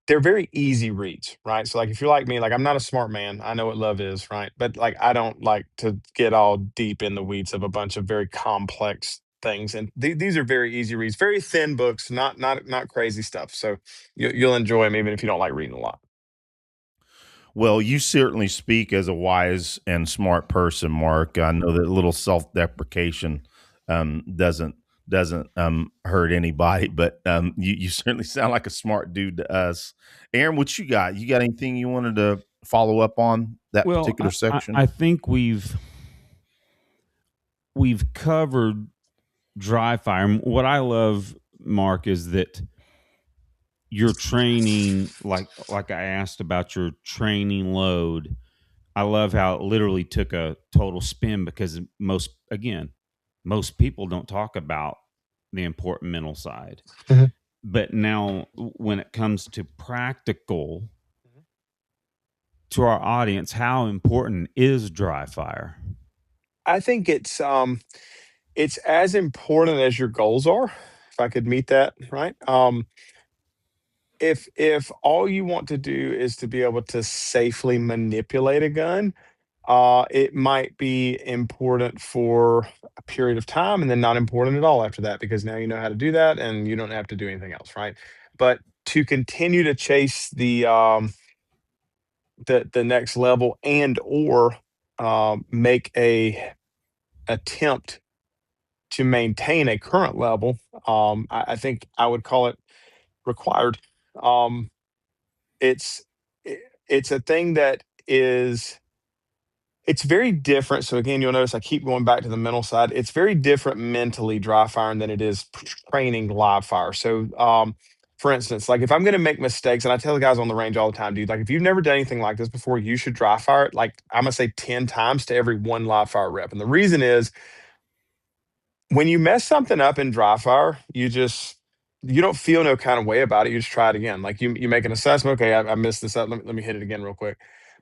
they're very easy reads, right? So like if you're like me, like I'm not a smart man. I know what love is, right? But like I don't like to get all deep in the weeds of a bunch of very complex things. And these are very easy reads, very thin books, not crazy stuff. So you'll enjoy them even if you don't like reading a lot. Well, you certainly speak as a wise and smart person, Mark. I know that a little self-deprecation doesn't hurt anybody, but you certainly sound like a smart dude to us. Aaron, what you got? You got anything you wanted to follow up on that Well, particular section? I think we've covered dry fire. What I love, Mark, is that your training, like I asked about your training load. I love how it literally took a total spin, because most people don't talk about the important mental side. Mhm. But now when it comes to practical, to our audience, how important is dry fire? I think it's as important as your goals are, if I could meet that, right? If all you want to do is to be able to safely manipulate a gun, it might be important for a period of time and then not important at all after that, because now you know how to do that and you don't have to do anything else, right? But to continue to chase the next level and or make a attempt to maintain a current level, I think I would call it required. Um, it's i- it's a thing that is it's very different. So again, you'll notice I keep going back to the mental side. It's very different mentally dry firing than it is training live fire. So for instance, like if I'm going to make mistakes, and I tell the guys on the range all the time, dude, like if you've never done anything like this before, you should dry fire it. Like I'm going to say 10 times to every one live fire rep. And the reason is when you mess something up in dry fire, you don't feel no kind of way about it. You just try it again. Like you make an assessment. Okay, I missed this up. Let me hit it again real quick.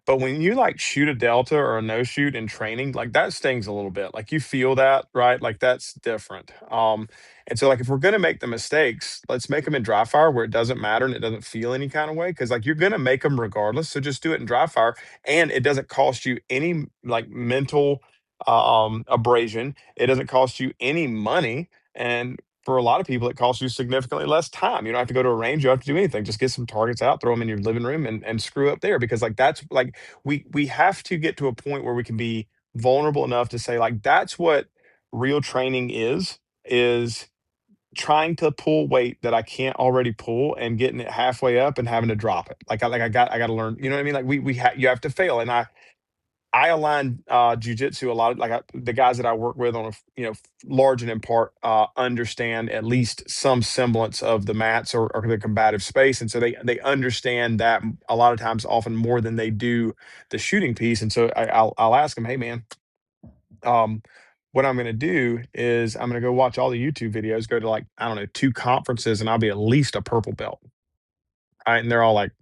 But when you like shoot a delta or a no shoot in training, like that stings a little bit. Like you feel that, right? Like that's different. And so like if we're gonna make the mistakes, let's make them in dry fire where it doesn't matter and it doesn't feel any kind of way. Cause like you're gonna make them regardless. So just do it in dry fire and it doesn't cost you any like mental abrasion. It doesn't cost you any money. And for a lot of people, it costs you significantly less time. You don't have to go to a range. You don't have to do anything. Just get some targets out, throw them in your living room, and screw up there. Because like that's like we have to get to a point where we can be vulnerable enough to say like that's what real training is trying to pull weight that I can't already pull and getting it halfway up and having to drop it. I got to learn. You know what I mean? Like you have to fail, and I align jujitsu a lot. The guys that I work with on a large and in part understand at least some semblance of the mats or the combative space, and so they understand that a lot of times, often more than they do the shooting piece. And so I'll ask them, hey man, um, what I'm going to do is I'm going to go watch all the YouTube videos, go to like I don't know 2 conferences, and I'll be at least a purple belt. Right? And they're all like,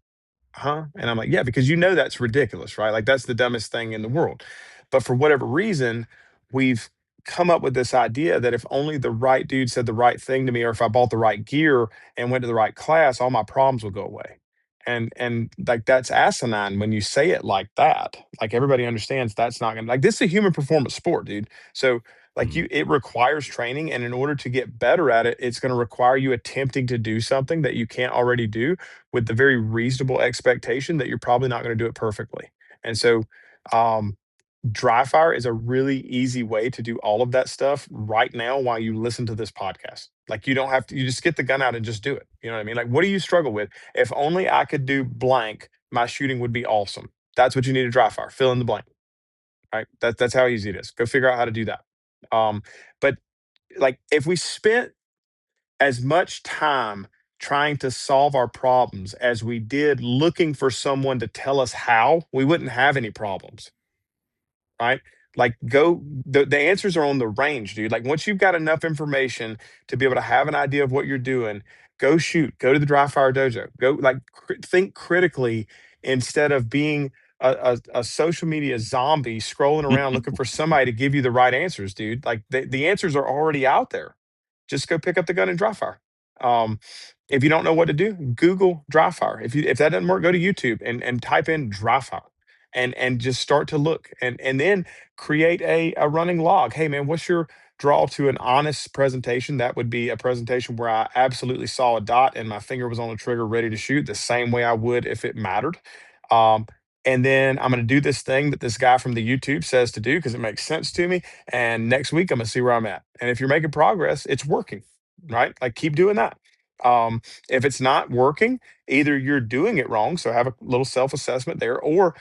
huh? And I'm like, yeah, because that's ridiculous, right? Like that's the dumbest thing in the world. But for whatever reason, we've come up with this idea that if only the right dude said the right thing to me, or if I bought the right gear and went to the right class, all my problems will go away. And like that's asinine when you say it like that. Like everybody understands that's not gonna like this is a human performance sport, dude. So like it requires training, and in order to get better at it, it's going to require you attempting to do something that you can't already do with the very reasonable expectation that you're probably not going to do it perfectly. And so, um, dry fire is a really easy way to do all of that stuff right now while you listen to this podcast. Like you don't have to, you just get the gun out and just do it. You know what I mean? Like, what do you struggle with? If only I could do blank, my shooting would be awesome. That's what you need to dry fire. Fill in the blank. Right? That's how easy it is. Go figure out how to do that. Um, but like if we spent as much time trying to solve our problems as we did looking for someone to tell us how, we wouldn't have any problems, right? Like the answers are on the range, dude. Like once you've got enough information to be able to have an idea of what you're doing, go shoot, go to the dry fire dojo, go like think critically instead of being a social media zombie scrolling around looking for somebody to give you the right answers, dude. Like the answers are already out there. Just go pick up the gun and dry fire. Um, if you don't know what to do, Google dry fire. If that doesn't work, go to YouTube and type in dry fire and just start to look and then create a running log. Hey man, what's your draw to an honest presentation? That would be a presentation where I absolutely saw a dot and my finger was on the trigger ready to shoot the same way I would if it mattered. Um, and then I'm going to do this thing that this guy from the YouTube says to do because it makes sense to me. And next week I'm going to see where I'm at. And if you're making progress, it's working, right? Like keep doing that. If it's not working, either you're doing it wrong, so have a little self-assessment there, or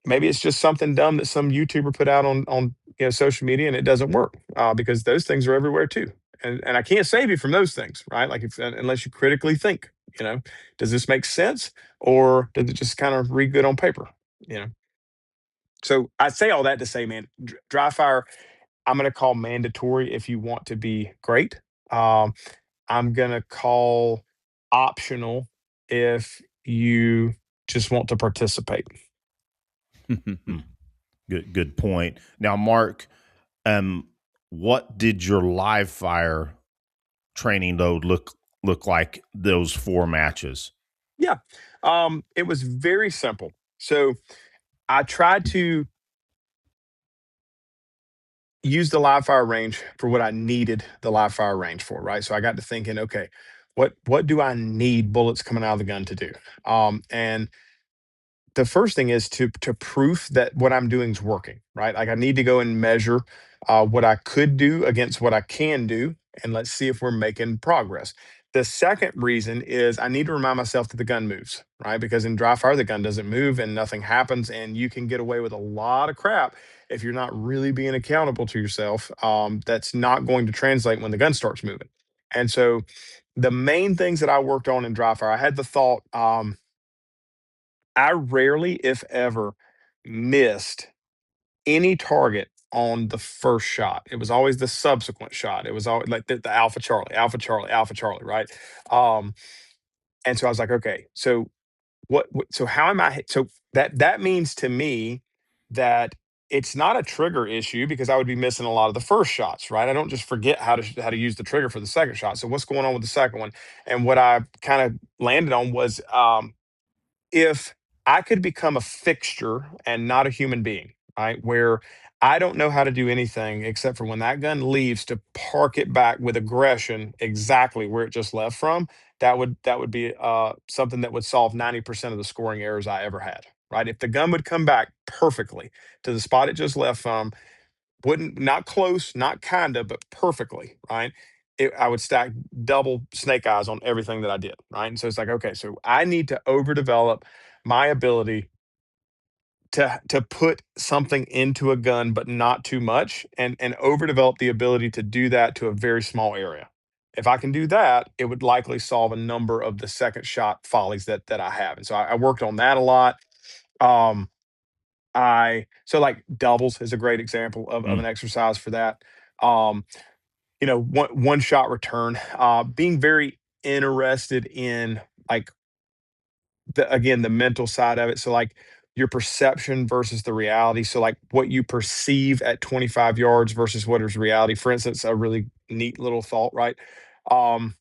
maybe it's just something dumb that some YouTuber put out on social media and it doesn't work because those things are everywhere too. And I can't save you from those things, right? Like if unless you critically think, does this make sense or does it just kind of read good on paper? You know. So I say all that to say, man, dry fire. I'm going to call mandatory if you want to be great. Um, I'm going to call optional if you just want to participate. Good point. Now, Mark, what did your live fire training load look like those 4 matches? Yeah. It was very simple. So I tried to use the live fire range for what I needed the live fire range for, right? So I got to thinking, okay, what do I need bullets coming out of the gun to do? And the first thing is to proof that what I'm doing is working, right? Like I need to go and measure what I could do against what I can do, and let's see if we're making progress. The second reason is I need to remind myself that the gun moves, right? Because in dry fire, the gun doesn't move and nothing happens, and you can get away with a lot of crap if you're not really being accountable to yourself. That's not going to translate when the gun starts moving. And so the main things that I worked on in dry fire, I had the thought, I rarely, if ever, missed any target on the first shot. It was always the subsequent shot. It was always like the Alpha Charlie, Alpha Charlie, Alpha Charlie, right? Um, and so I was like, okay, so so how am I so that means to me that it's not a trigger issue because I would be missing a lot of the first shots, right? I don't just forget how to use the trigger for the second shot. So what's going on with the second one? And what I kind of landed on was if I could become a fixture and not a human being, right? Where I don't know how to do anything except for when that gun leaves to park it back with aggression exactly where it just left from. That would be something that would solve 90% of the scoring errors I ever had. Right? If the gun would come back perfectly to the spot it just left from, wouldn't not close, not kinda, but perfectly, right? I would stack double snake eyes on everything that I did, right? And so it's like, okay, so I need to overdevelop my ability to put something into a gun, but not too much, and overdevelop the ability to do that to a very small area. If I can do that, it would likely solve a number of the second shot follies that I have. And so I worked on that a lot. Um, I so like doubles is a great example of Mm. an exercise for that. Um, one shot return, being very interested in like the mental side of it. So like your perception versus the reality. So like what you perceive at 25 yards versus what is reality. For instance, a really neat little thought, right? Um,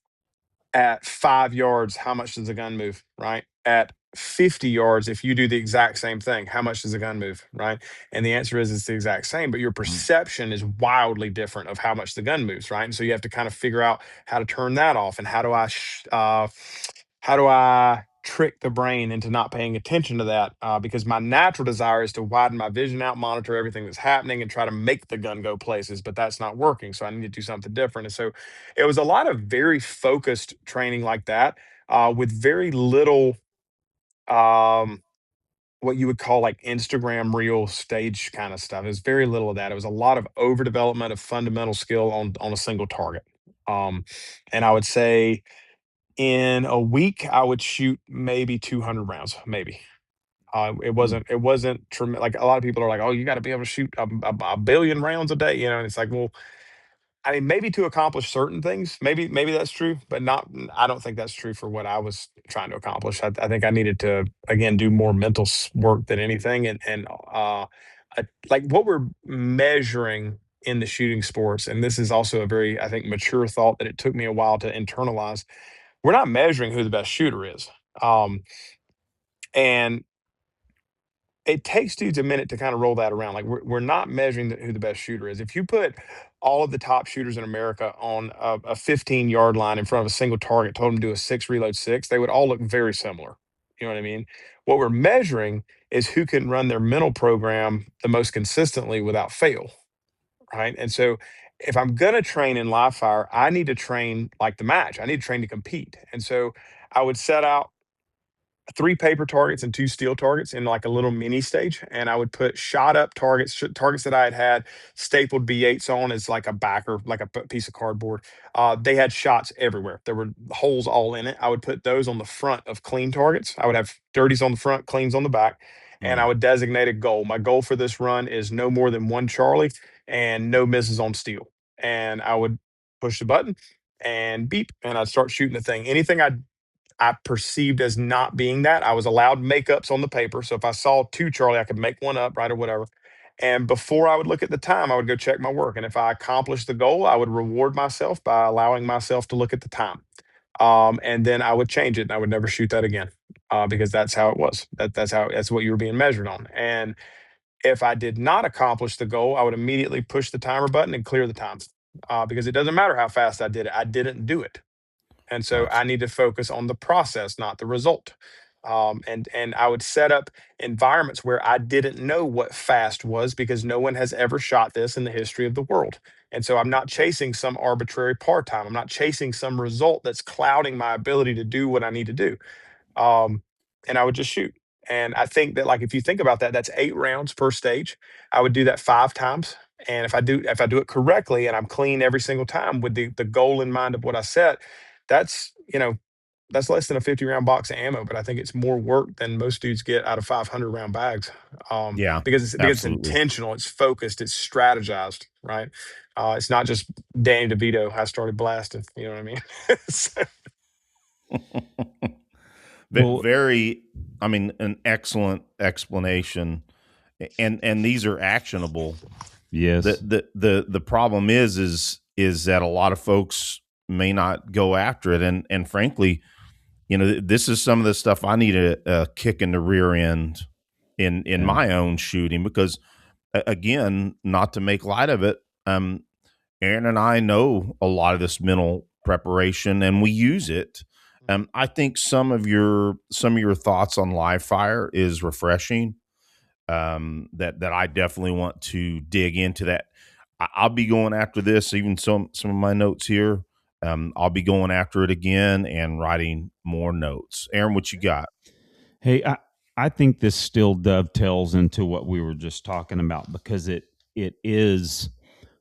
at 5 yards, how much does the gun move, right? At 50 yards, if you do the exact same thing, how much does the gun move, right? And the answer is it's the exact same, but your Mm. perception is wildly different of how much the gun moves, right? And so you have to kind of figure out how to turn that off and how do I trick the brain into not paying attention to that? Because my natural desire is to widen my vision out, monitor everything that's happening, and try to make the gun go places, but that's not working. So I need to do something different. And so it was a lot of very focused training like that, with very little um, what you would call like Instagram reel stage kind of stuff. There's very little of that. It was a lot of overdevelopment of fundamental skill on a single target. Um, and I would say in a week I would shoot maybe 200 rounds, maybe. Mm. It wasn't like a lot of people are like, oh, you got to be able to shoot a billion rounds a day, and it's like, well, I mean, maybe to accomplish certain things, maybe that's true, but not. I don't think that's true for what I was trying to accomplish. I think I needed to again do more mental work than anything, like what we're measuring in the shooting sports, and this is also a very I think mature thought that it took me a while to internalize. We're not measuring who the best shooter is, and it takes dudes a minute to kind of roll that around. Like we're not measuring who the best shooter is. If you put all of the top shooters in America on a 15-yard line in front of a single target, told them to do a six reload six, they would all look very similar. You know what I mean? What we're measuring is who can run their mental program the most consistently without fail, right? And so if I'm gonna train in live fire, I need to train like the match. I need to train to compete. And so I would set out three paper targets and two steel targets in like a little mini stage. And I would put shot up targets, targets that I had stapled B8s on as like a backer, like a piece of cardboard. They had shots everywhere. There were holes all in it. I would put those on the front of clean targets. I would have dirties on the front, cleans on the back. And I Mm. would designate a goal. My goal for this run is no more than one Charlie and no misses on steel. And I would push the button and beep, and I'd start shooting the thing. Anything I perceived as not being that. I was allowed makeups on the paper. So if I saw two Charlie, I could make one up, right, or whatever. And before I would look at the time, I would go check my work. And if I accomplished the goal, I would reward myself by allowing myself to look at the time. And then I would change it and I would never shoot that again, because that's how it was. That's what you were being measured on. And if I did not accomplish the goal, I would immediately push the timer button and clear the time, because it doesn't matter how fast I did it. I didn't do it. And so Gotcha. I need to focus on the process, not the result. And I would set up environments where I didn't know what fast was because no one has ever shot this in the history of the world. And so I'm not chasing some arbitrary part time. I'm not chasing some result that's clouding my ability to do what I need to do. Um, and I would just shoot. And I think that like if you think about that, that's 8 rounds per stage. I would do that 5 times. And if I do it correctly and I'm clean every single time with the goal in mind of what I set, that's, that's less than a 50-round box of ammo, but I think it's more work than most dudes get out of 500-round bags. Yeah, Because it's absolutely. intentional, it's focused, it's strategized, right? It's not just Danny DeVito. I started blasting. You know what I mean? So, Well, very, I mean, an excellent explanation, and these are actionable. yes. The problem is that a lot of folks may not go after it, and frankly, this is some of the stuff I need a kick in the rear end in my own shooting, because again, not to make light of it, Aaron and I know a lot of this mental preparation, and we use it. I think some of your thoughts on live fire is refreshing. That I definitely want to dig into that. I'll be going after this. Even some of my notes here. I'll be going after it again and writing more notes. Aaron, what you got? Hey, I think this still dovetails into what we were just talking about, because it is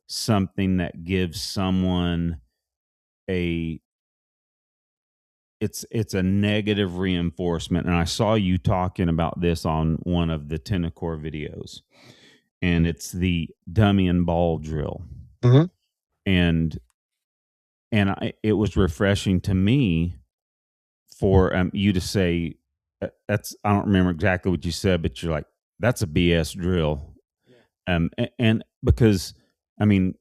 something that gives someone it's a negative reinforcement. And I saw you talking about this on one of the Tennecore videos, and it's the dummy and ball drill. mm-hmm. And it was refreshing to me for you to say that's, I don't remember exactly what you said, but you're like, that's a BS drill. Yeah. And because, I mean,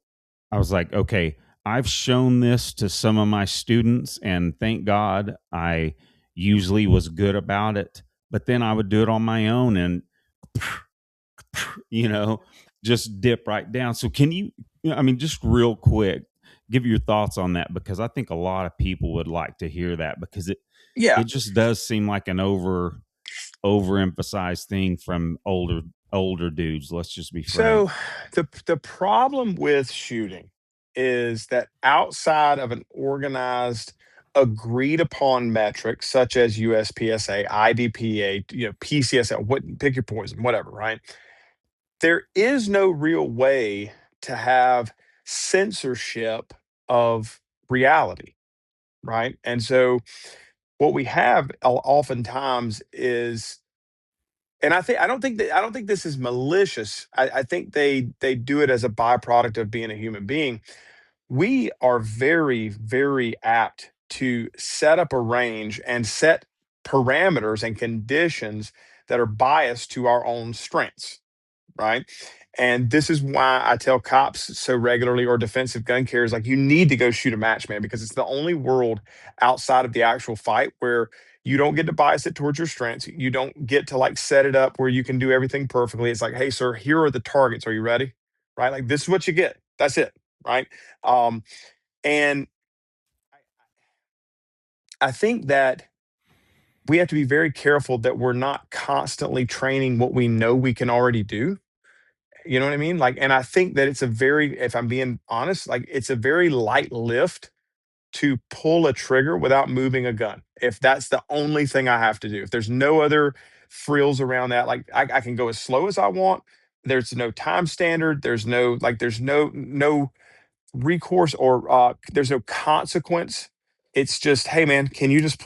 I was like, okay, I've shown this to some of my students, and thank God I usually was good about it. But then I would do it on my own and, just dip right down. So can you, I mean, just real quick, give your thoughts on that, because I think a lot of people would like to hear that, because it just does seem like an overemphasized thing from older dudes. Let's just be frank. So the problem with shooting is that outside of an organized, agreed upon metric such as USPSA, IDPA, PCSL, pick your poison, whatever, right? There is no real way to have censorship of reality, right? And so what we have oftentimes is, and I don't think this is malicious. I think they do it as a byproduct of being a human being. We are very, very apt to set up a range and set parameters and conditions that are biased to our own strengths, right? And this is why I tell cops so regularly, or defensive gun carriers, like, you need to go shoot a match, man, because it's the only world outside of the actual fight where you don't get to bias it towards your strengths. You don't get to like set it up where you can do everything perfectly. It's like, hey, sir, here are the targets. Are you ready? Right? Like, this is what you get. That's it. Right. And I think that we have to be very careful that we're not constantly training what we know we can already do. You know what I mean? Like, and I think that it's a very, if I'm being honest, like, it's a very light lift to pull a trigger without moving a gun. If that's the only thing I have to do, if there's no other frills around that, like, I can go as slow as I want. There's no time standard. There's no recourse, or there's no consequence. It's just, hey man, can you just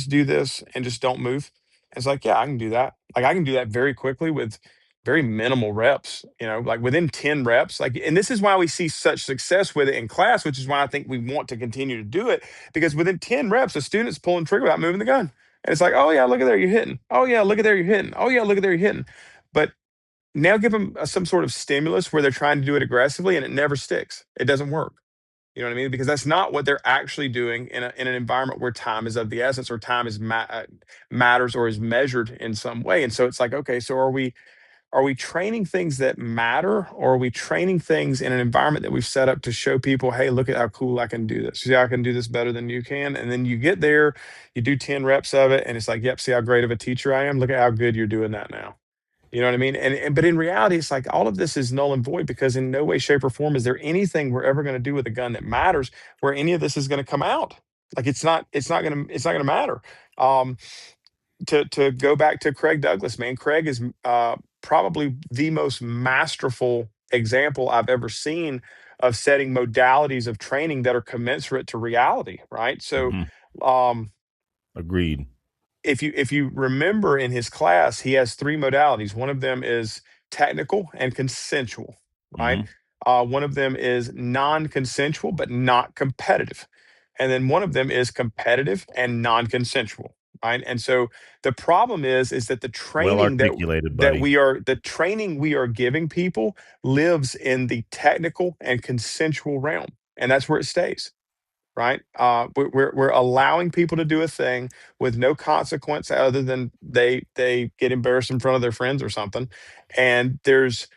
do this and just don't move? And it's like, yeah, I can do that. Like, I can do that very quickly with very minimal reps, like within 10 reps. Like, and this is why we see such success with it in class, which is why I think we want to continue to do it, because within 10 reps, a student's pulling trigger without moving the gun. And it's like, oh yeah, look at there, you're hitting. Oh yeah, look at there, you're hitting. Oh yeah, look at there, you're hitting. But now give them some sort of stimulus where they're trying to do it aggressively, and it never sticks. It doesn't work. You know what I mean? Because that's not what they're actually doing in an environment where time is of the essence, or time is matters, or is measured in some way. And so it's like, okay, so are we training things that matter, or are we training things in an environment that we've set up to show people, hey, look at how cool I can do this. See how I can do this better than you can. And then you get there, you do 10 reps of it, and it's like, yep, see how great of a teacher I am. Look at how good you're doing that now. You know what I mean? And but in reality, it's like all of this is null and void, because in no way, shape, or form is there anything we're ever going to do with a gun that matters, where any of this is going to come out. Like, it's not gonna matter. Um, to go back to Craig Douglas, man, Craig is probably the most masterful example I've ever seen of setting modalities of training that are commensurate to reality, right? So, agreed. If you remember in his class, he has three modalities. One of them is technical and consensual, right? One of them is non-consensual but not competitive, and then one of them is competitive and non-consensual, right? And so the problem is that the Well training articulated, buddy. the training we are giving people lives in the technical and consensual realm, and that's where it stays, right? We're allowing people to do a thing with no consequence other than they get embarrassed in front of their friends or something, and there's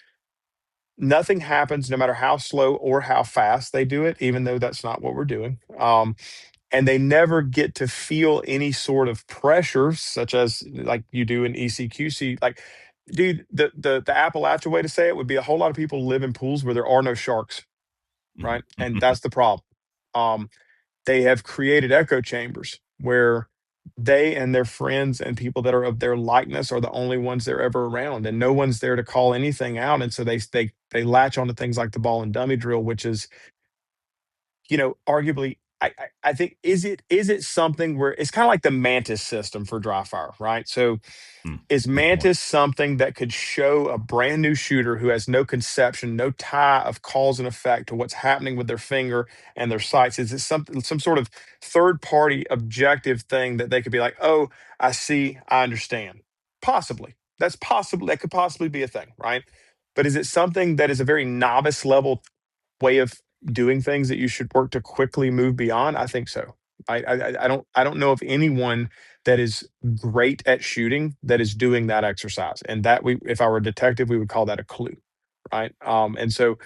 nothing happens no matter how slow or how fast they do it, even though that's not what we're doing. And they never get to feel any sort of pressure, such as like you do in ECQC. Like, dude, the Appalachia way to say it would be a whole lot of people live in pools where there are no sharks, right? And that's the problem. They have created echo chambers where they and their friends and people that are of their likeness are the only ones they're ever around, and no one's there to call anything out. And so they latch onto things like the ball and dummy drill, which is, arguably, I think, is it something where it's kind of like the Mantis system for dry fire, right? So is Mantis something that could show a brand new shooter who has no conception, no tie of cause and effect to what's happening with their finger and their sights? Is it some sort of third party objective thing that they could be like, oh, I see, I understand? Possibly. That's possible. That could possibly be a thing, right? But is it something that is a very novice level way of doing things that you should work to quickly move beyond? I think so. I don't know of anyone that is great at shooting that is doing that exercise. And that if I were a detective, we would call that a clue, right? And so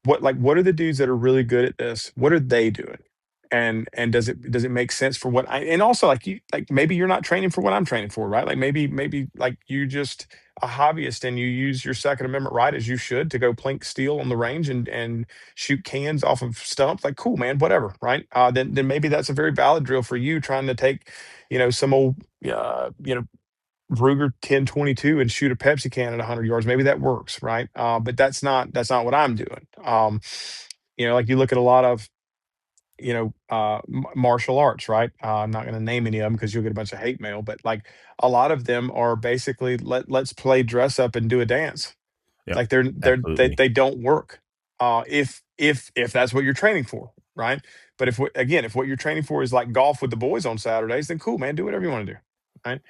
what are the dudes that are really good at this? What are they doing? And does it make sense for what I, and also, like maybe you're not training for what I'm training for, right? Like maybe like you just a hobbyist and you use your Second Amendment right as you should to go plink steel on the range and shoot cans off of stumps. Like, cool, man, whatever, right? Then maybe that's a very valid drill for you, trying to take, some old Ruger 1022 and shoot a Pepsi can at 100 yards. Maybe that works, right? But that's not what I'm doing. Like you look at a lot of martial arts, right? I'm not going to name any of them because you'll get a bunch of hate mail, but like a lot of them are basically let's play dress up and do a dance. Yep, Like absolutely. they don't work. If that's what you're training for, right? But if what you're training for is like golf with the boys on Saturdays, then cool, man, do whatever you want to do, right?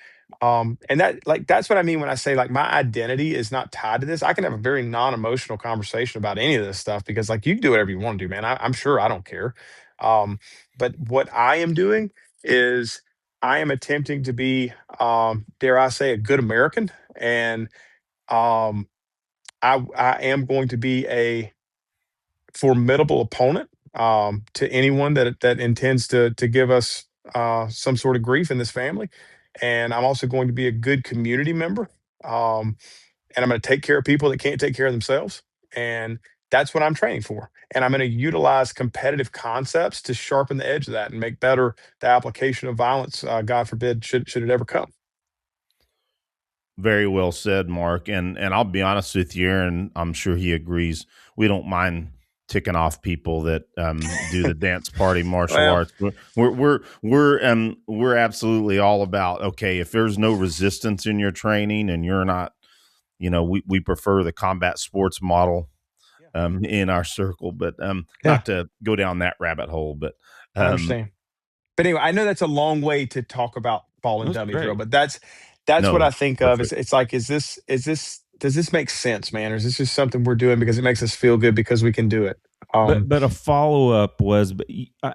And that's what I mean when I say like my identity is not tied to this. I can have a very non-emotional conversation about any of this stuff because like you can do whatever you want to do, man. I'm sure I don't care. But what I am doing is I am attempting to be, dare I say, a good American, and um, I am going to be a formidable opponent to anyone that intends to give us some sort of grief in this family. And I'm also going to be a good community member. And I'm going to take care of people that can't take care of themselves. And that's what I'm training for. And I'm going to utilize competitive concepts to sharpen the edge of that and make better the application of violence. God forbid, should it ever come. Very well said, Mark. And I'll be honest with you, and I'm sure he agrees. We don't mind ticking off people that do the dance party martial arts. We're absolutely all about, okay, if there's no resistance in your training and you're not, we prefer the combat sports model in our circle, but not to go down that rabbit hole. But I understand. But anyway, I know that's a long way to talk about ball and dummy drill, but that's what I think of. It's like, does this make sense, man? Or is this just something we're doing because it makes us feel good because we can do it? But a follow-up was, I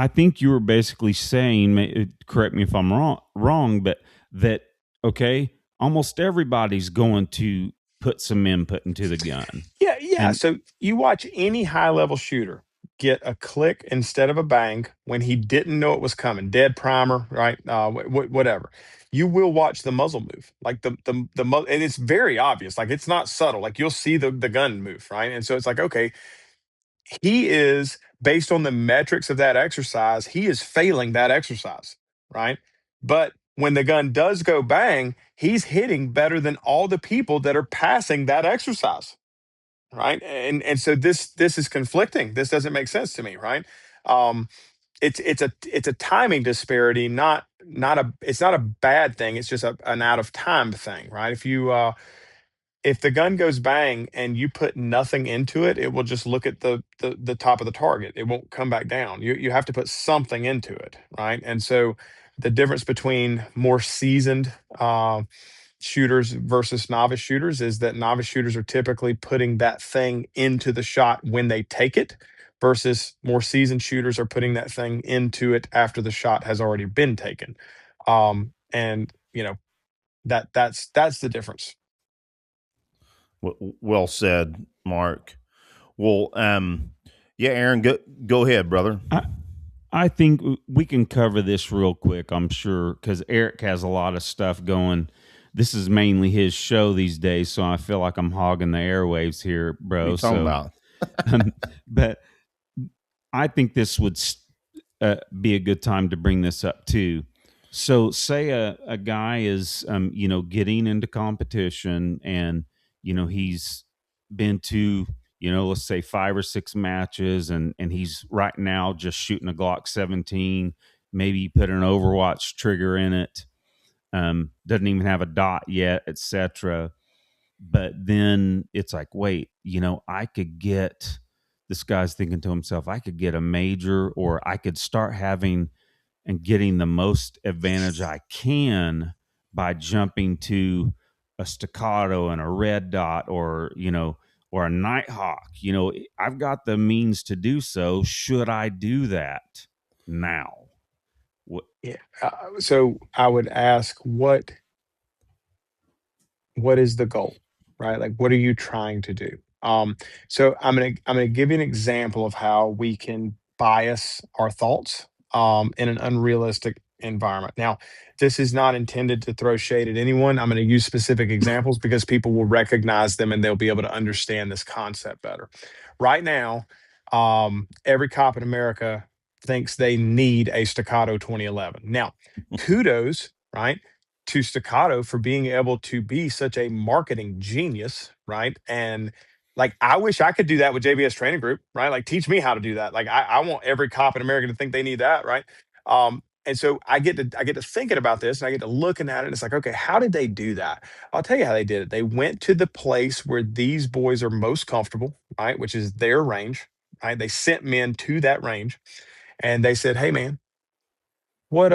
think you were basically saying, correct me if I'm wrong, but that, okay, almost everybody's going to put some input into the gun. Yeah. So you watch any high-level shooter get a click instead of a bang when he didn't know it was coming, dead primer, right? Whatever. You will watch the muzzle move, like the and it's very obvious. Like it's not subtle. Like you'll see the gun move, right? And so it's like, okay, he is, based on the metrics of that exercise, he is failing that exercise, right? But when the gun does go bang, he's hitting better than all the people that are passing that exercise, right? And so this is conflicting. This doesn't make sense to me, right? Um, it's a timing disparity, not a it's not a bad thing. It's just an out of time thing, right? If the gun goes bang and you put nothing into it, it will just look at the top of the target. It won't come back down. You have to put something into it, right? And so the difference between more seasoned shooters versus novice shooters is that novice shooters are typically putting that thing into the shot when they take it, versus more seasoned shooters are putting that thing into it after the shot has already been taken. And that's the difference. Well said, Mark. Well, yeah, Aaron, go ahead, brother. I think we can cover this real quick, I'm sure, because Eric has a lot of stuff going. This is mainly his show these days, so I feel like I'm hogging the airwaves here, bro. What are you talking about? But I think this would be a good time to bring this up too. So, say a guy is, getting into competition, and he's been to, let's say 5 or 6 matches, and he's right now just shooting a Glock 17. Maybe you put an Overwatch trigger in it. Doesn't even have a dot yet, etc. But then it's like, wait, I could get. This guy's thinking to himself, I could get a major, or I could start having and getting the most advantage I can by jumping to a staccato and a red dot, or or a Nighthawk. I've got the means to do so. Should I do that now? Yeah. So I would ask, what is the goal, right? Like, what are you trying to do? So I'm gonna give you an example of how we can bias our thoughts in an unrealistic environment. Now, this is not intended to throw shade at anyone. I'm going to use specific examples because people will recognize them and they'll be able to understand this concept better. Right now, every cop in America thinks they need a Staccato 2011. Now, kudos, right, to Staccato for being able to be such a marketing genius, right? And like, I wish I could do that with JBS Training Group, right? Like, teach me how to do that. Like, I want every cop in America to think they need that, right? And so I get to thinking about this, and I get to looking at it, and it's like, okay, how did they do that? I'll tell you how they did it. They went to the place where these boys are most comfortable, right? Which is their range, right? They sent men to that range, and they said, hey man, what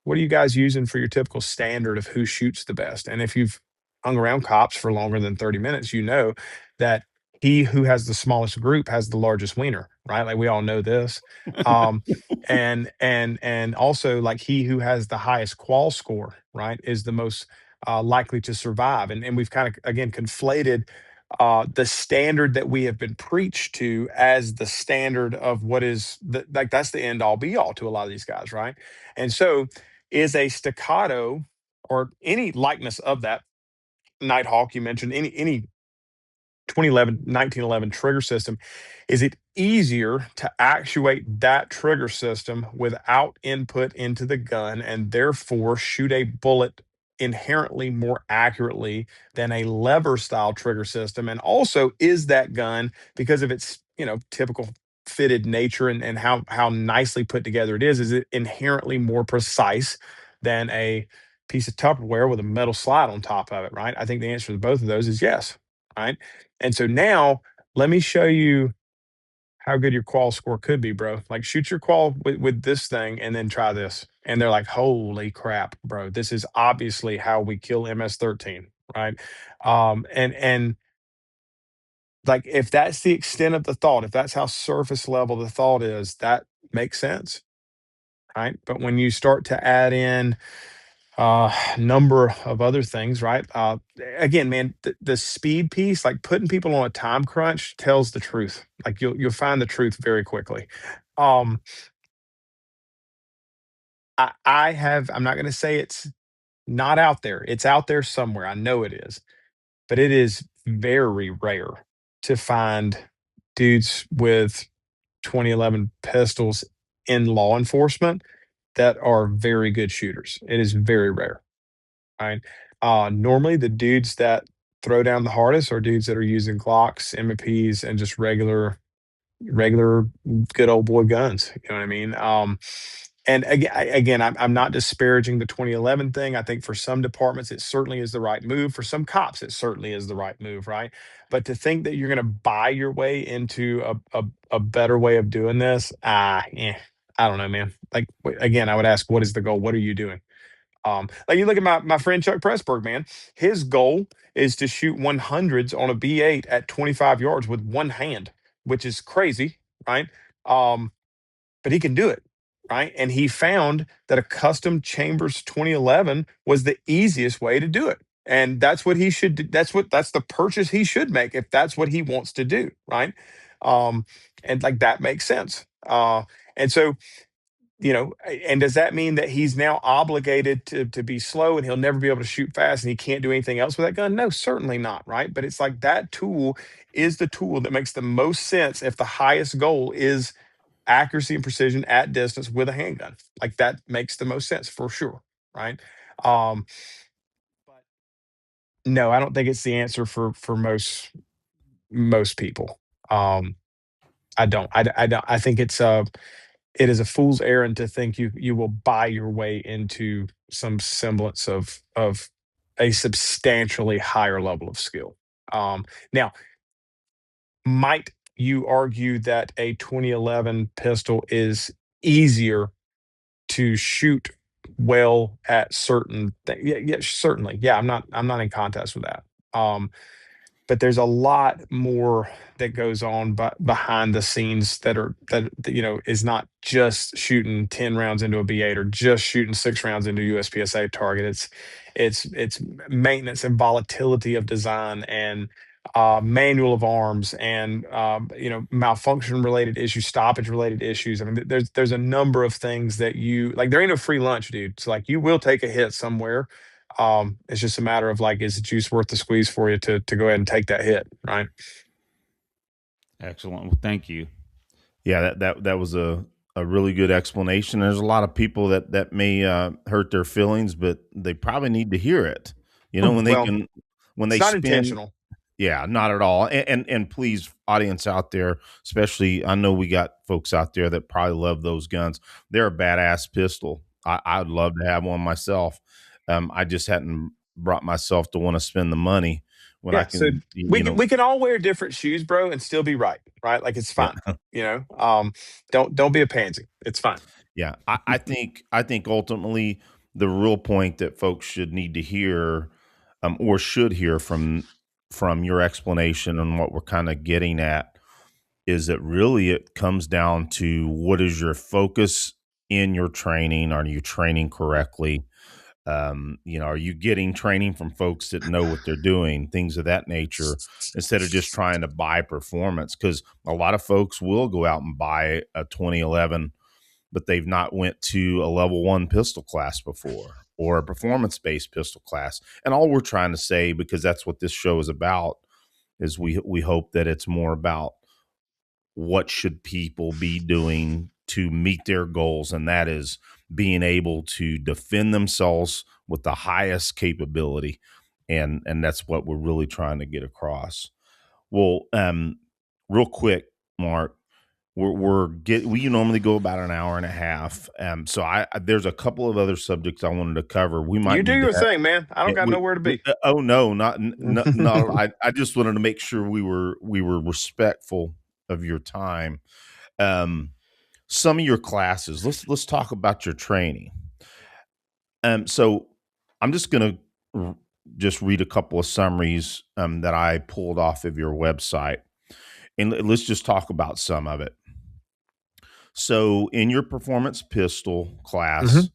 what are you guys using for your typical standard of who shoots the best? And if you've hung around cops for longer than 30 minutes, you know that he who has the smallest group has the largest wiener, right? Like, we all know this. Um, and also, like, he who has the highest qual score, right, is the most likely to survive. And we've kind of, again, conflated the standard that we have been preached to as the standard of what is like, that's the end all be all to a lot of these guys, right? And so, is a staccato or any likeness of that Nighthawk you mentioned, any 2011, 1911 trigger system, is it easier to actuate that trigger system without input into the gun, and therefore shoot a bullet inherently more accurately than a lever style trigger system? And also, is that gun, because of its typical fitted nature, and how nicely put together it is it inherently more precise than a piece of Tupperware with a metal slide on top of it, right? I think the answer to both of those is yes, right? And so now, let me show you how good your qual score could be, bro. Like, shoot your qual with this thing and then try this. And they're like, holy crap, bro. This is obviously how we kill MS-13, right? And like, if that's the extent of the thought, if that's how surface level the thought is, that makes sense, right? But when you start to add in number of other things, right? Again, man, the speed piece, like putting people on a time crunch, tells the truth. Like, you'll find the truth very quickly. Um, I'm not going to say it's not out there. It's out there somewhere. I know it is, but it is very rare to find dudes with 2011 pistols in law enforcement that are very good shooters. It is very rare, right? Normally, the dudes that throw down the hardest are dudes that are using Glocks, M&Ps, and just regular good old boy guns. You know what I mean? And again, I'm not disparaging the 2011 thing. I think for some departments, it certainly is the right move. For some cops, it certainly is the right move, right? But to think that you're going to buy your way into a better way of doing this, I don't know, man. Like again, I would ask, what is the goal? What are you doing? Like you look at my friend Chuck Pressburg, man. His goal is to shoot 100s on a B8 at 25 yards with one hand, which is crazy, right? Um, but he can do it, right? And he found that a custom Chambers 2011 was the easiest way to do it. And that's what he should do. That's the purchase he should make if that's what he wants to do, right? Um, and like that makes sense. And so and does that mean that he's now obligated to be slow and he'll never be able to shoot fast and he can't do anything else with that gun? No, certainly not, right? But it's like that tool is the tool that makes the most sense if the highest goal is accuracy and precision at distance with a handgun. Like that makes the most sense for sure, right? Um, but no, I don't think it's the answer for most people. I don't. I don't. I think it is a fool's errand to think you will buy your way into some semblance of a substantially higher level of skill. Now, might you argue that a 2011 pistol is easier to shoot well at certain things? Yeah, yeah, certainly. Yeah, I'm not in contest with that. But there's a lot more that goes on behind the scenes that is not just shooting 10 rounds into a B8 or just shooting 6 rounds into USPSA target. It's maintenance and volatility of design and manual of arms and malfunction related issues, stoppage related issues. I mean, there's a number of things that you like. There ain't no free lunch, dude. So like, you will take a hit somewhere. It's just a matter of like, is the juice worth the squeeze for you to go ahead and take that hit, right? Excellent. Well, thank you. Yeah, that was a really good explanation. There's a lot of people that may hurt their feelings, but they probably need to hear it. When they it's not intentional. Yeah, not at all. And please, audience out there, especially, I know we got folks out there that probably love those guns. They're a badass pistol. I'd love to have one myself. I just hadn't brought myself to want to spend the money when I can. So we can all wear different shoes, bro, and still be right? Like it's fine. Yeah. Don't be a pansy. It's fine. Yeah, I think ultimately the real point that folks should need to hear, or should hear from your explanation and what we're kind of getting at, is that really it comes down to what is your focus in your training? Are you training correctly? Are you getting training from folks that know what they're doing, things of that nature, instead of just trying to buy performance? Because a lot of folks will go out and buy a 2011, but they've not went to a level 1 pistol class before or a performance-based pistol class. And all we're trying to say, because that's what this show is about, is we hope that it's more about what should people be doing to meet their goals, and that is being able to defend themselves with the highest capability, and that's what we're really trying to get across. Well, real quick, Mark, we normally go about an hour and a half. So there's a couple of other subjects I wanted to cover. We might do your thing, man. I don't got nowhere to be. Oh no, not. I just wanted to make sure we were respectful of your time. Some of your classes. Let's talk about your training. So I'm just going to just read a couple of summaries that I pulled off of your website, and let's just talk about some of it. So in your performance pistol class,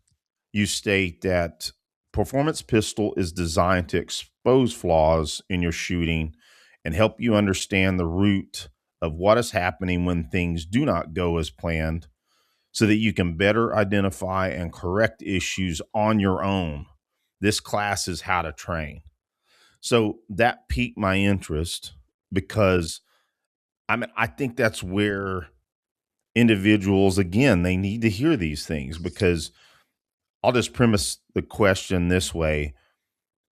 you state that performance pistol is designed to expose flaws in your shooting and help you understand the root of what is happening when things do not go as planned, so that you can better identify and correct issues on your own. This class is how to train. So that piqued my interest, because I think that's where individuals, again, they need to hear these things, because I'll just premise the question this way.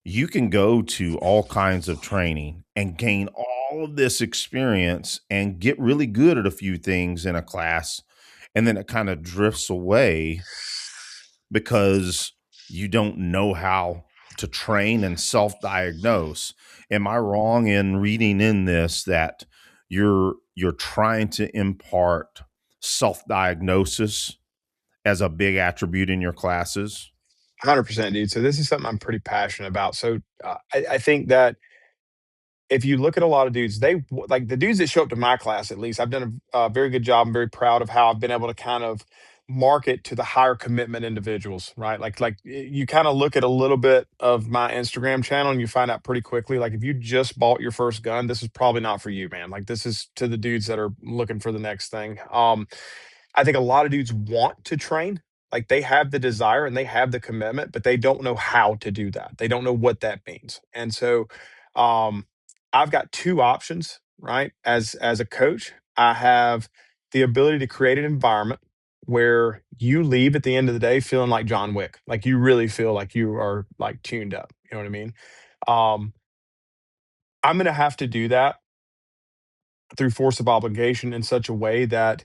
You can go to all kinds of training and gain all of this experience and get really good at a few things in a class, and then it kind of drifts away because you don't know how to train and self-diagnose. Am I wrong in reading in this that you're trying to impart self-diagnosis as a big attribute in your classes? 100%, dude. So this is something I'm pretty passionate about. So I think that if you look at a lot of dudes, like the dudes that show up to my class, at least I've done a very good job. I'm very proud of how I've been able to kind of market to the higher commitment individuals, right? You kind of look at a little bit of my Instagram channel and you find out pretty quickly, like if you just bought your first gun, this is probably not for you, man. Like this is to the dudes that are looking for the next thing. I think a lot of dudes want to train. Like they have the desire and they have the commitment, but they don't know how to do that. They don't know what that means. And so um I've got two options, right? As a coach, I have the ability to create an environment where you leave at the end of the day feeling like John Wick. Like you really feel like you are like tuned up. You know what I mean? Um I'm gonna have to do that through force of obligation in such a way that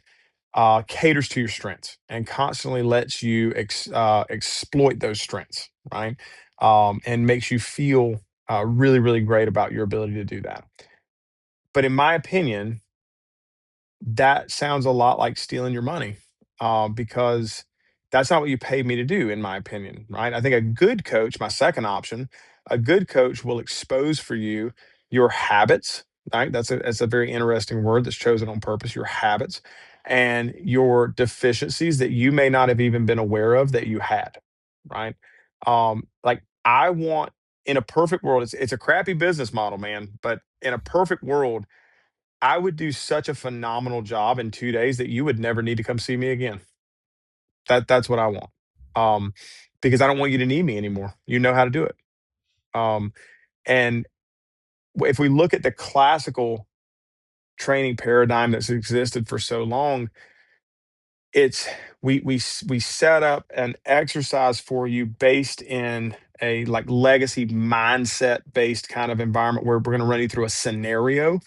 caters to your strengths and constantly lets you exploit those strengths, right? And makes you feel really, really great about your ability to do that. But in my opinion, that sounds a lot like stealing your money, because that's not what you paid me to do, in my opinion, right? I think a good coach, my second option, a good coach will expose for you your habits, right? That's a very interesting word that's chosen on purpose, your habits and your deficiencies that you may not have even been aware of that you had, right? Like I want in a perfect world, it's a crappy business model, man, but in a perfect world, I would do such a phenomenal job in 2 days that you would never need to come see me again. That's what I want. Um, because I don't want you to need me anymore. You know how to do it. Um, and if we look at the classical training paradigm that's existed for so long, it's we set up an exercise for you based in a like legacy mindset based kind of environment where we're going to run you through a scenario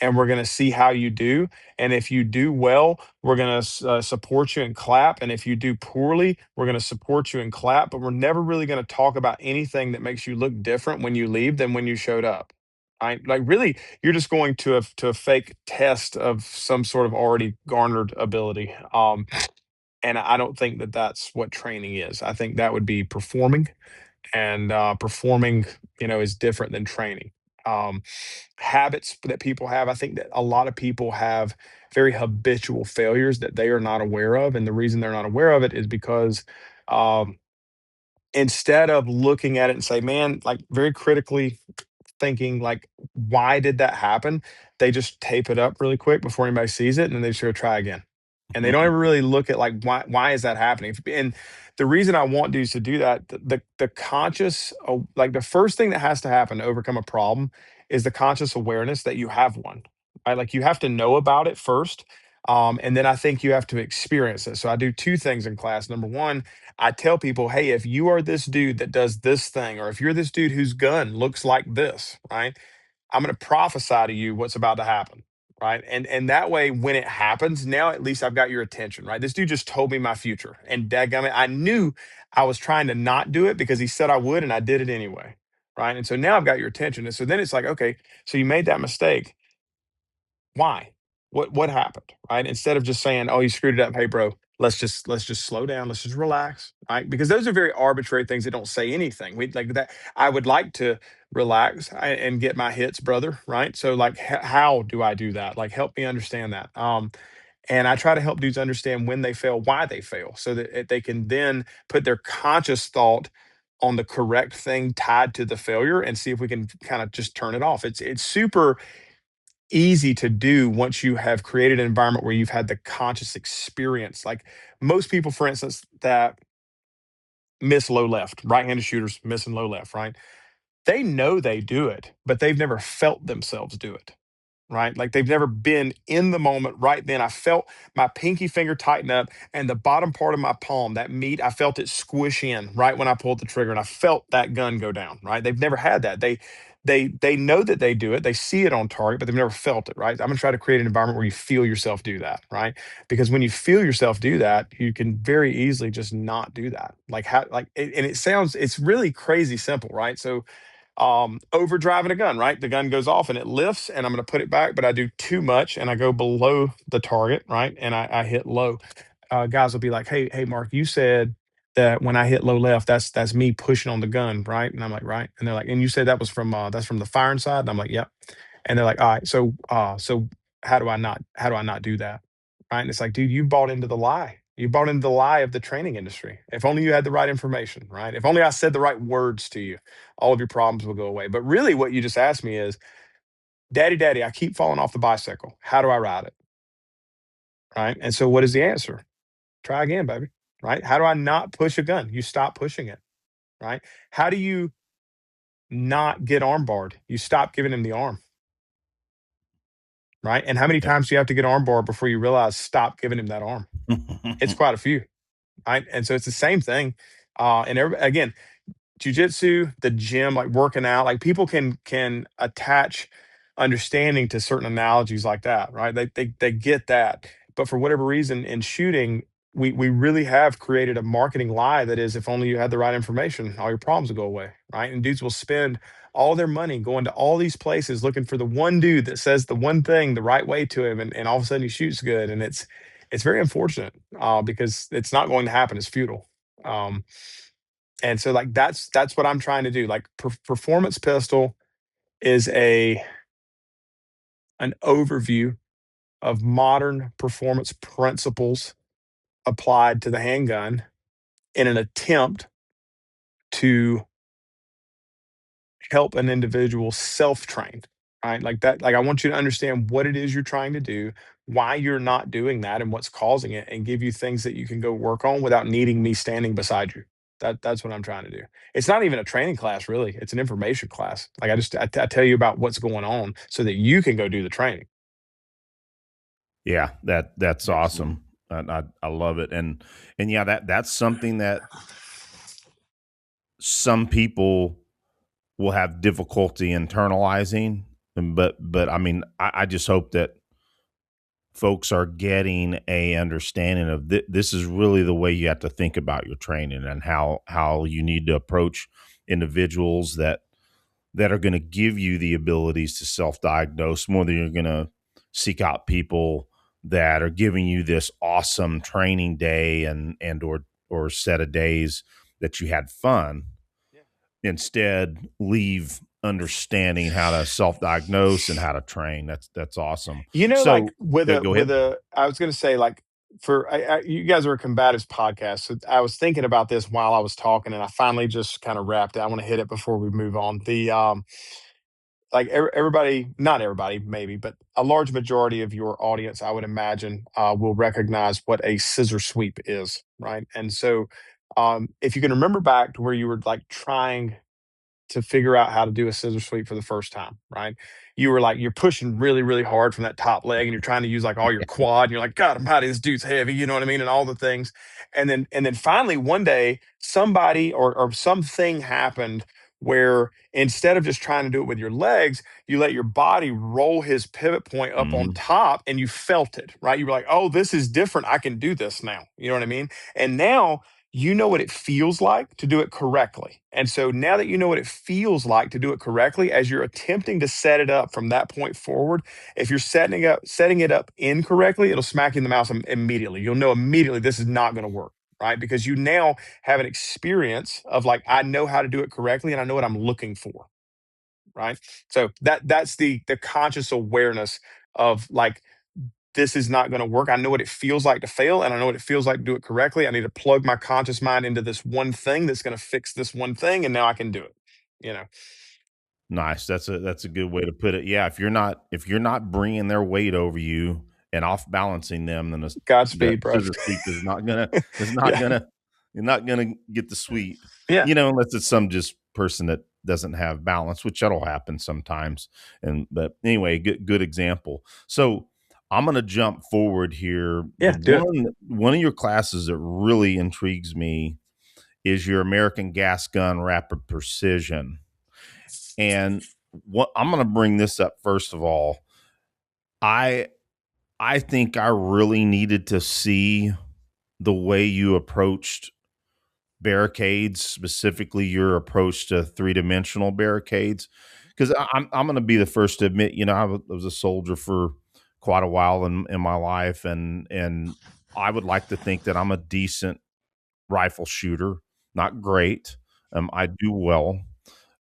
and we're going to see how you do. And if you do well, we're going to support you and clap. And if you do poorly, we're going to support you and clap. But we're never really going to talk about anything that makes you look different when you leave than when you showed up. Like really, you're just going to a fake test of some sort of already garnered ability. And I don't think that that's what training is. I think that would be performing, and performing, is different than training. Um, Habits that people have, I think that a lot of people have very habitual failures that they are not aware of, and the reason they're not aware of it is because um, instead of looking at it and say, "Man," like very critically thinking like, "Why did that happen?" They just tape it up really quick before anybody sees it, and then they just go try again. And they don't ever really look at like why is that happening? And the reason I want dudes to do that, the conscious like the first thing that has to happen to overcome a problem is the conscious awareness that you have one. Right? Like you have to know about it first. And then I think you have to experience it. So I do two things in class. Number one, I tell people, hey, if you are this dude that does this thing, or if you're this dude whose gun looks like this, right? I'm going to prophesy to you what's about to happen, right? And that way, when it happens, now at least I've got your attention, right? This dude just told me my future, and dadgummit, I knew I was trying to not do it because he said I would, and I did it anyway, right? And so now I've got your attention, and so then it's like, okay, so you made that mistake. Why? What happened? Right? Instead of just saying, "Oh, you screwed it up. Hey, bro, let's just slow down. Let's just relax." Right? Because those are very arbitrary things that don't say anything. We like that. I would like to relax and get my hits, brother. Right? So, like, how do I do that? Like, help me understand that. And I try to help dudes understand when they fail, why they fail, so that they can then put their conscious thought on the correct thing tied to the failure and see if we can kind of just turn it off. It's super easy to do once you have created an environment where you've had the conscious experience. Like most people, for instance, that miss low left, right-handed shooters missing low left, right? They know they do it, but they've never felt themselves do it. right? Like they've never been in the moment right then. I felt my pinky finger tighten up and the bottom part of my palm, that meat, I felt it squish in right when I pulled the trigger and I felt that gun go down, right? They've never had that. They know that they do it. They see it on target, but they've never felt it, right? I'm going to try to create an environment where you feel yourself do that, right? Because when you feel yourself do that, you can very easily just not do that. Like how and it's really crazy simple, right? So overdriving a gun, right? The gun goes off and it lifts and I'm going to put it back, but I do too much and I go below the target, right? And I hit low. Guys will be like, hey, Mark, you said that when I hit low left, that's me pushing on the gun, right? And I'm like, right. And they're like, and you said that was from that's from the firing side. And I'm like, yep. And they're like, all right, so how do I not do that? Right. And it's like, dude, you bought into the lie. You bought into the lie of the training industry. If only you had the right information, right? If only I said the right words to you, all of your problems will go away. But really, what you just asked me is, Daddy, I keep falling off the bicycle. How do I ride it? Right. And so, what is the answer? Try again, baby. Right. How do I not push a gun? You stop pushing it. Right. How do you not get arm barred? You stop giving him the arm. Right. And how many times do you have to get arm barred before you realize stop giving him that arm? It's quite a few. Right. And so, it's the same thing. Again, jujitsu, the gym, like working out, like people can attach understanding to certain analogies like that, right? They get that, but for whatever reason, in shooting, we really have created a marketing lie that is, if only you had the right information, all your problems will go away, right? And dudes will spend all their money going to all these places looking for the one dude that says the one thing the right way to him, and all of a sudden he shoots good, and it's very unfortunate because it's not going to happen. It's futile. Um, and so like that's what I'm trying to do. Like performance pistol is an overview of modern performance principles applied to the handgun in an attempt to help an individual self-train, right? Like that, like I want you to understand what it is you're trying to do, why you're not doing that, and what's causing it, and give you things that you can go work on without needing me standing beside you. That's what I'm trying to do. It's not even a training class, really. It's an information class. Like I tell you about what's going on so that you can go do the training. Yeah, that's awesome. I love it, and yeah, that's something that some people will have difficulty internalizing. But I mean, I just hope that folks are getting a understanding of this is really the way you have to think about your training and how you need to approach individuals that are going to give you the abilities to self-diagnose more than you're going to seek out people that are giving you this awesome training day and or set of days that you had fun. Yeah. Instead, leave understanding how to self-diagnose and how to train. That's awesome. You know, so, like I was going to say, like, you guys are a combatives podcast. So I was thinking about this while I was talking, and I finally just kind of wrapped it. I want to hit it before we move on. Like everybody, not everybody, maybe, but a large majority of your audience, I would imagine, will recognize what a scissor sweep is, right? And so, if you can remember back to where you were like trying to figure out how to do a scissor sweep for the first time, right? You were like, you're pushing really, really hard from that top leg and you're trying to use like all your quad and you're like, God almighty, this dude's heavy, you know what I mean? And all the things. And then finally one day somebody or something happened where instead of just trying to do it with your legs, you let your body roll his pivot point up on top and you felt it, right? You were like, oh, this is different. I can do this now. You know what I mean? And now you know what it feels like to do it correctly. And so now that you know what it feels like to do it correctly, as you're attempting to set it up from that point forward, if you're setting it up incorrectly, it'll smack you in the mouth immediately. You'll know immediately this is not going to work, right? Because you now have an experience of like, I know how to do it correctly and I know what I'm looking for, right? So that's the conscious awareness of like, this is not going to work. I know what it feels like to fail, and I know what it feels like to do it correctly. I need to plug my conscious mind into this one thing that's going to fix this one thing, and now I can do it. You know. Nice. That's a good way to put it. Yeah, if you're not bringing their weight over you and off balancing them, then Godspeed, bro. Scissor sweep is not gonna you're not gonna get the sweep. Yeah. You know, unless it's some just person that doesn't have balance, which that'll happen sometimes. But anyway, good example. So I'm going to jump forward here. Yeah, do it. One of your classes that really intrigues me is your American Gas Gun Rapid Precision. And what I'm going to bring this up first of all. I think I really needed to see the way you approached barricades, specifically your approach to three-dimensional barricades. Because I'm going to be the first to admit, I was a soldier for quite a while in my life, and I would like to think that I'm a decent rifle shooter, not great. I do well.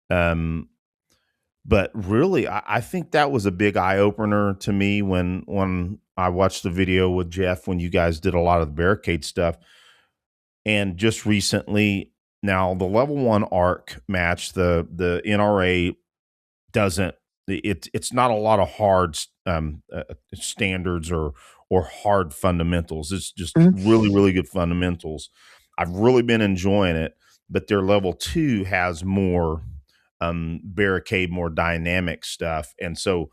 But really, I think that was a big eye opener to me when I watched the video with Jeff when you guys did a lot of the barricade stuff. And just recently, now the level 1 ARC match, the NRA doesn't. It's not a lot of hard standards or hard fundamentals. It's just really, really good fundamentals. I've really been enjoying it, but their level 2 has more barricade, more dynamic stuff. And so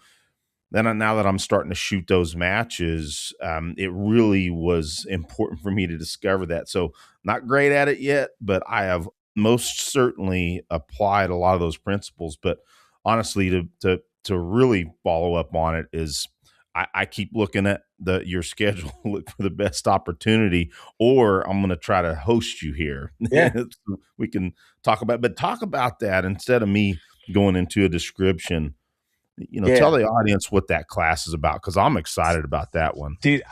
then now that I'm starting to shoot those matches, it really was important for me to discover that. So not great at it yet, but I have most certainly applied a lot of those principles. But honestly, to really follow up on it is I keep looking at your schedule, look for the best opportunity, or I'm going to try to host you here. Yeah. So we can talk about that instead of me going into a description. Tell the audience what that class is about, because I'm excited about that one. Dude,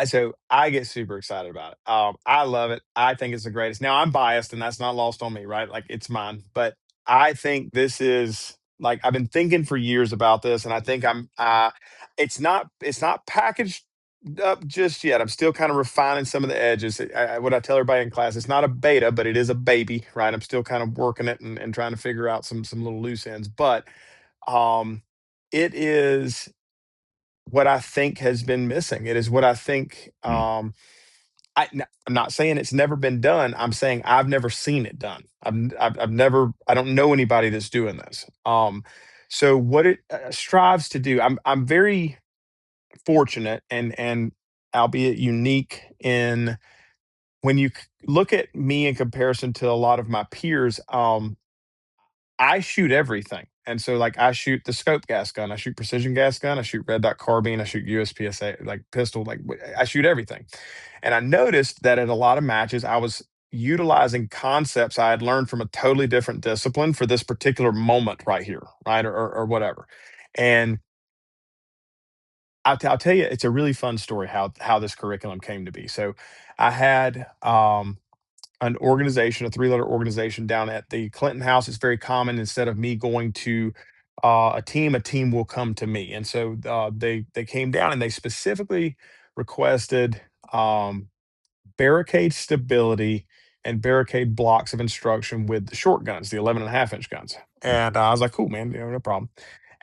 so I get super excited about it. I love it. I think it's the greatest. Now I'm biased, and that's not lost on me, right? Like, it's mine, but I think this is like, I've been thinking for years about this, and I think it's not packaged up just yet. I'm still kind of refining some of the edges. What I tell everybody in class, it's not a beta, but it is a baby, right? I'm still kind of working it and trying to figure out some little loose ends, but um, it is what I think has been missing. It is what I think. I'm not saying it's never been done. I'm saying I've never seen it done. I've never. I don't know anybody that's doing this. So what it strives to do, I'm very fortunate and albeit unique in when you look at me in comparison to a lot of my peers. I shoot everything. And so, like, I shoot the scope gas gun, I shoot precision gas gun, I shoot red dot carbine, I shoot USPSA like pistol, like I shoot everything. And I noticed that at a lot of matches, I was utilizing concepts I had learned from a totally different discipline for this particular moment right here, right, or whatever. And I'll tell you, it's a really fun story how this curriculum came to be. So, I had an organization, a three-letter organization down at the Clinton House. It's very common. Instead of me going to a team will come to me. And so they came down and they specifically requested barricade stability and barricade blocks of instruction with the short guns, the 11.5-inch guns. And I was like, cool, man, no problem.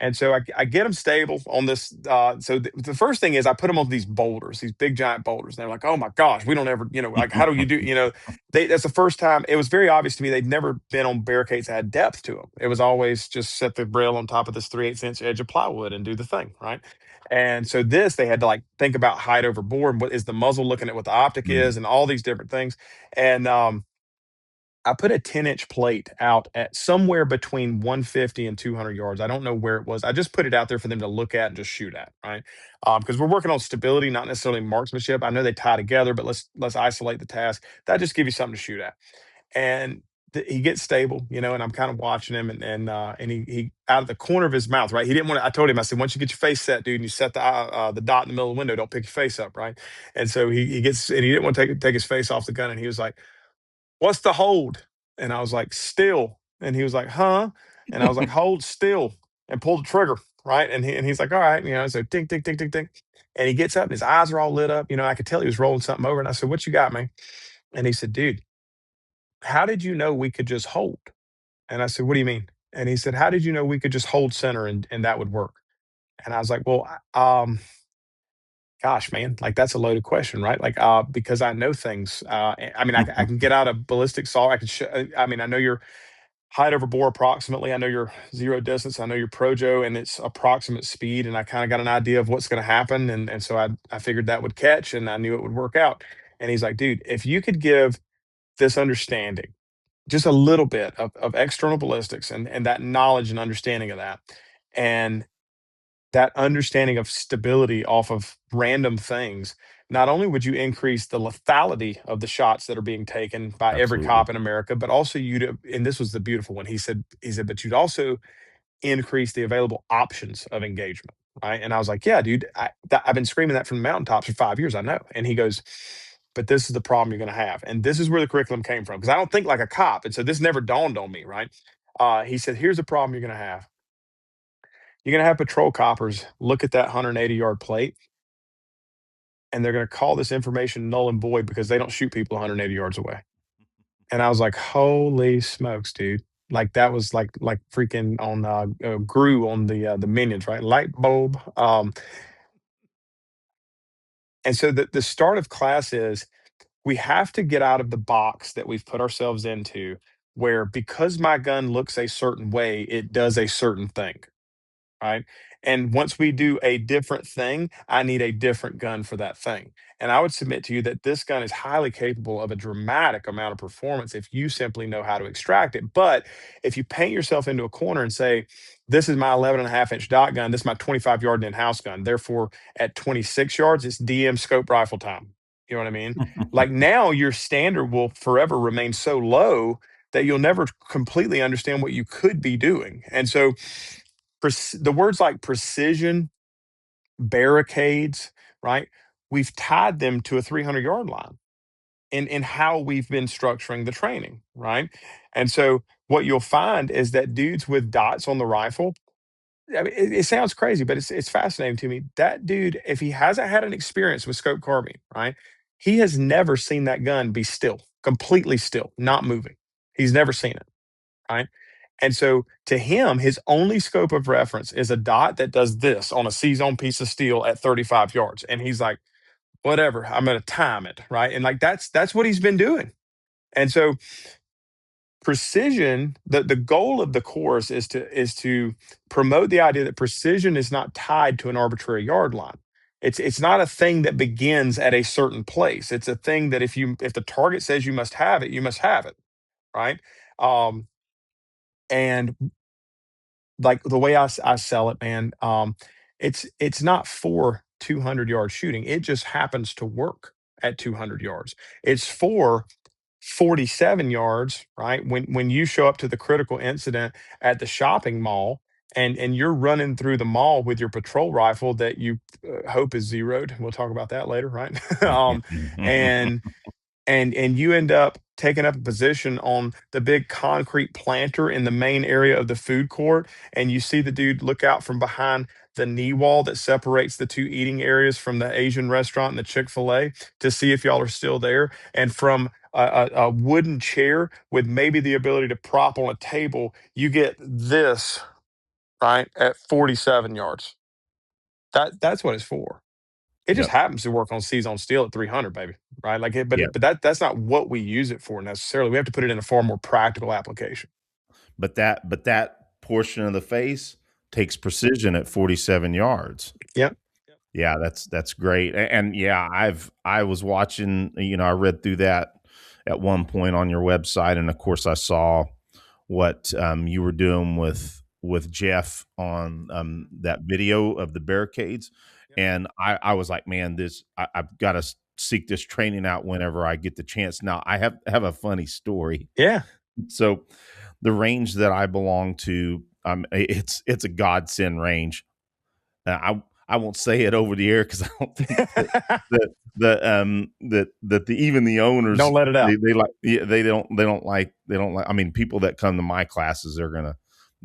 And so I get them stable on this. So the first thing is I put them on these boulders, these big giant boulders. And they're like, oh my gosh, we don't ever, like, how do you do, that's the first time. It was very obvious to me they'd never been on barricades that had depth to them. It was always just set the rail on top of this 3/8-inch edge of plywood and do the thing, right? And so they had to like think about height over bore and what is the muzzle looking at what the optic is and all these different things. And I put a 10-inch plate out at somewhere between 150 and 200 yards. I don't know where it was. I just put it out there for them to look at and just shoot at, right? Because we're working on stability, not necessarily marksmanship. I know they tie together, but let's isolate the task. That just give you something to shoot at. And he gets stable, and I'm kind of watching him, and he out of the corner of his mouth, right? He didn't want to. I told him, I said, once you get your face set, dude, and you set the dot in the middle of the window, don't pick your face up, right? And so he gets, and he didn't want to take his face off the gun, and he was like, what's the hold? And I was like, still. And he was like, huh? And I was like, hold still and pull the trigger. Right. And he's like, all right. So ding, ding, ding, ding, ding. And he gets up and his eyes are all lit up. I could tell he was rolling something over. And I said, what you got, man? And he said, dude, how did you know we could just hold? And I said, what do you mean? And he said, how did you know we could just hold center and that would work? And I was like, well, gosh, man, like that's a loaded question, right? Like, because I know things. I mean, I can get out a ballistic saw. I can. I mean, I know you're. height over bore approximately. I know your zero distance. I know your Projo and its approximate speed. And I kind of got an idea of what's going to happen. And so I figured that would catch and I knew it would work out. And he's like, dude, if you could give this understanding, just a little bit of external ballistics and that knowledge and understanding of that, and that understanding of stability off of random things, not only would you increase the lethality of the shots that are being taken by every Absolutely. cop in America, but also and this was the beautiful one. He said, but you'd also increase the available options of engagement. Right. And I was like, yeah, dude, I've been screaming that from the mountaintops for 5 years. I know. And he goes, but this is the problem you're going to have. And this is where the curriculum came from. Cause I don't think like a cop. And so this never dawned on me. Right. He said, here's the problem you're going to have. You're going to have patrol coppers look at that 180-yard plate, and they're going to call this information null and void because they don't shoot people 180 yards away. And I was like, holy smokes, dude. Like that was like freaking on Gru on the Minions, right? Light bulb. And so the start of class is we have to get out of the box that we've put ourselves into where because my gun looks a certain way, it does a certain thing. Right. And once we do a different thing, I need a different gun for that thing. And I would submit to you that this gun is highly capable of a dramatic amount of performance if you simply know how to extract it. But if you paint yourself into a corner and say, this is my 11.5-inch dot gun, this is my 25-yard in-house gun. Therefore, at 26 yards, it's DM scope rifle time. You know what I mean? Like now your standard will forever remain so low that you'll never completely understand what you could be doing. And so the words like precision, barricades, right? We've tied them to a 300-yard line in how we've been structuring the training, right? And so what you'll find is that dudes with dots on the rifle, I mean, it sounds crazy, but it's fascinating to me. That dude, if he hasn't had an experience with scope carbine, right? He has never seen that gun be still, completely still, not moving. He's never seen it, right? And so to him, his only scope of reference is a dot that does this on a C-zone piece of steel at 35 yards. And he's like, whatever, I'm going to time it. Right. And like, that's what he's been doing. And so precision, the goal of the course is to promote the idea that precision is not tied to an arbitrary yard line. It's not a thing that begins at a certain place. It's a thing that if the target says you must have it, you must have it. Right. And like the way I sell it, man, it's not for 200-yard shooting. It just happens to work at 200 yards. It's for 47 yards, right? When you show up to the critical incident at the shopping mall and you're running through the mall with your patrol rifle that you hope is zeroed. We'll talk about that later, right? And and you end up taking up a position on the big concrete planter in the main area of the food court, and you see the dude look out from behind the knee wall that separates the two eating areas from the Asian restaurant and the Chick-fil-A to see if y'all are still there. And from a wooden chair with maybe the ability to prop on a table, you get this right at 47 yards. That's what it's for. It just Yep. happens to work on C-zone steel at 300, baby, right? Like, Yep. but that's not what we use it for necessarily. We have to put it in a far more practical application. But that portion of the face takes precision at 47 yards. Yep. Yeah, that's great. And yeah, I was watching, I read through that at one point on your website, and of course I saw what you were doing with Jeff on that video of the barricades. And I was like, man, I've got to seek this training out whenever I get the chance. Now I have a funny story. Yeah. So the range that I belong to, it's a godsend range. I won't say it over the air because I don't think that even the owners don't let it out. They don't like. I mean, people that come to my classes, they're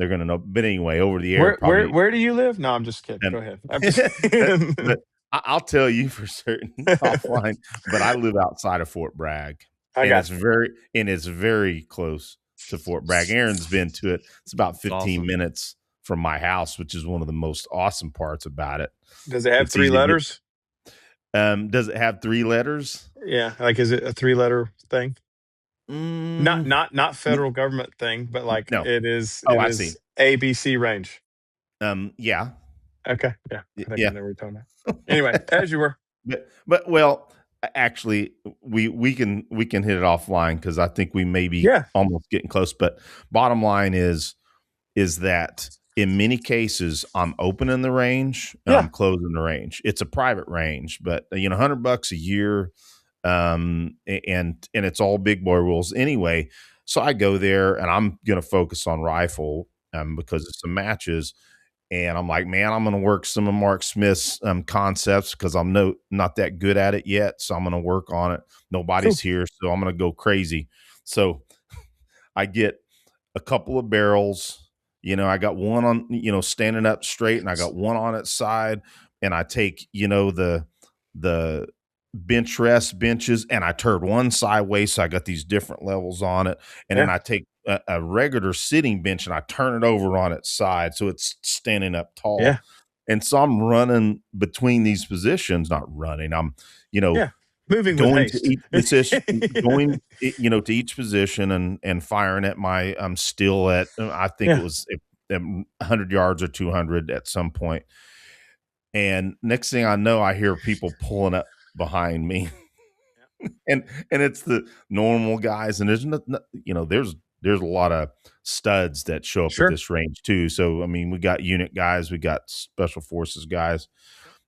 gonna know. But anyway, over the air. Where do you live? No, I'm just kidding. Go ahead. I'm just kidding. But I'll tell you for certain offline. But I live outside of Fort Bragg, it's very close to Fort Bragg. Aaron's been to it. It's about 15 minutes from my house, which is one of the most awesome parts about it. Does it have 3 letters? Does it have 3 letters? Yeah. Like, is it a 3-letter thing? Not federal government thing, but like No. it is Oh, I see. ABC range. Yeah. Okay. Yeah. I think I Yeah. know what you're talking about. Anyway, as you were. But well, actually, we can hit it offline because I think we may be almost getting close. But bottom line is that in many cases I'm opening the range and I'm closing the range. It's a private range, but $100 a year, and it's all big boy rules anyway. So I go there and I'm going to focus on rifle because it's some matches. And I'm like, man, I'm going to work some of Mark Smith's concepts because I'm not that good at it yet. So I'm going to work on it. Nobody's here, so I'm going to go crazy. So I get a couple of barrels. I got one on, standing up straight, and I got one on its side. And I take, the bench rest benches, and I turn one sideways, so I got these different levels on it. And then I take a regular sitting bench and I turn it over on its side so it's standing up tall. Yeah. And so I'm running between these positions, not running. I'm, moving going with to each position, going, to each position and firing at my still at, I think it was 100 yards or 200 at some point. And next thing I know, I hear people pulling up behind me. and it's the normal guys, and there's there's a lot of studs that show up at this range too. So I mean, we got unit guys, we got special forces guys,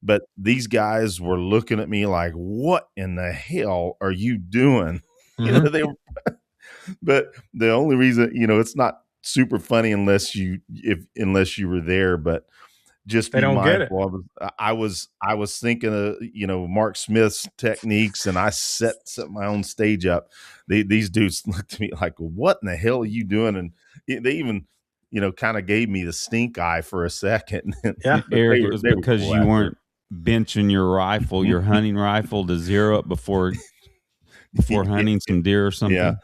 but these guys were looking at me like, what in the hell are you doing? Mm-hmm. But the only reason, it's not super funny unless you were there, but just be mindful. I was thinking of, Mark Smith's techniques, and I set my own stage up. These dudes looked at me like, what in the hell are you doing? And they even, kind of gave me the stink eye for a second. Yeah. Eric, it was because you weren't benching your rifle, your hunting rifle, to zero up before hunting some deer or something. Yeah.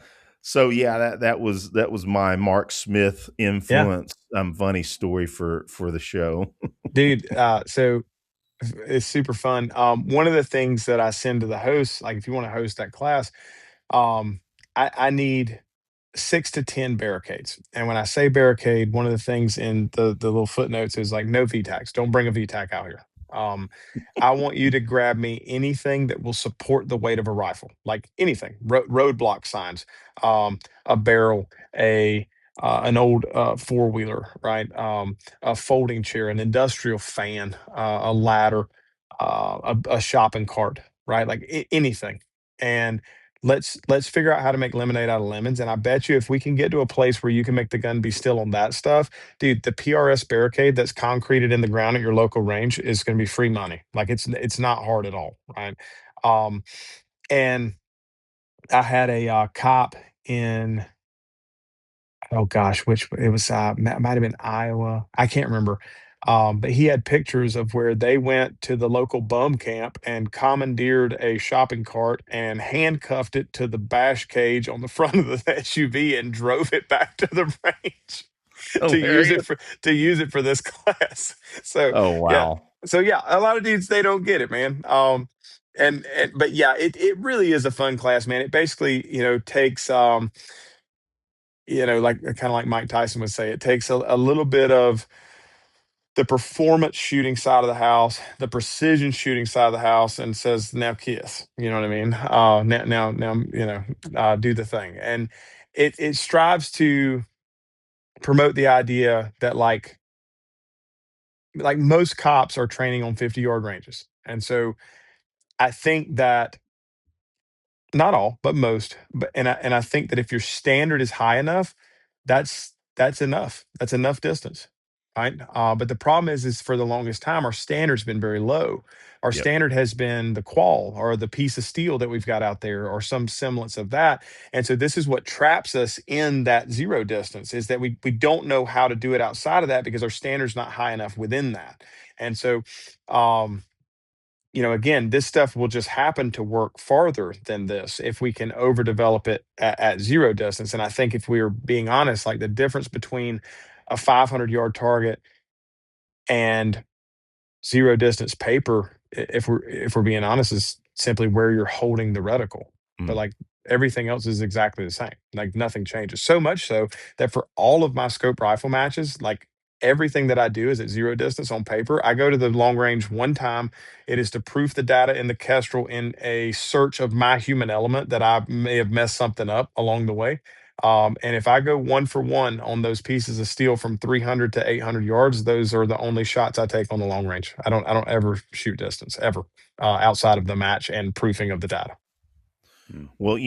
So that was my Mark Smith influence. Funny story for the show, dude. So it's super fun. One of the things that I send to the hosts, like if you want to host that class, I need 6 to 10 barricades. And when I say barricade, one of the things in the little footnotes is like no VTACs. Don't bring a VTAC out here. I want you to grab me anything that will support the weight of a rifle, like anything, roadblock signs, a barrel, an old four-wheeler, right? A folding chair, an industrial fan, a ladder, a shopping cart, right? Like anything. And let's figure out how to make lemonade out of lemons. And I bet you if we can get to a place where you can make the gun be still on that stuff, dude, the PRS barricade that's concreted in the ground at your local range is going to be free money. Like it's not hard at all, right? And I had a cop in, oh gosh, which it was might have been Iowa. I can't remember. But he had pictures of where they went to the local bum camp and commandeered a shopping cart and handcuffed it to the bash cage on the front of the SUV and drove it back to the range to use it for this class. So wow. So a lot of dudes, they don't get it, man. But it really is a fun class, man. It basically, takes like kind of like Mike Tyson would say, it takes a little bit of the performance shooting side of the house, the precision shooting side of the house, and says, now kiss. You know what I mean? Now, do the thing. And it strives to promote the idea that like most cops are training on 50-yard ranges. And so I think that not all, but most. And I think that if your standard is high enough, that's enough. That's enough distance, right? But the problem is for the longest time, our standard's been very low. Our standard has been the qual or the piece of steel that we've got out there, or some semblance of that. And so this is what traps us in that zero distance, is that we don't know how to do it outside of that because our standard's not high enough within that. And so, again, this stuff will just happen to work farther than this if we can overdevelop it at zero distance. And I think if we were being honest, like the difference between a 500-yard target and zero distance paper, if we're being honest, is simply where you're holding the reticle. But like Everything else is exactly the same. Like nothing changes. So much so that for all of my scope rifle matches, like everything that I do is at zero distance on paper. I go to the long range one time. It is to proof the data in the Kestrel in a search of my human element that I may have messed something up along the way. And if I go one for one on those pieces of steel from 300 to 800 yards, those are the only shots I take on the long range. I don't ever shoot distance ever outside of the match and proofing of the data. Well,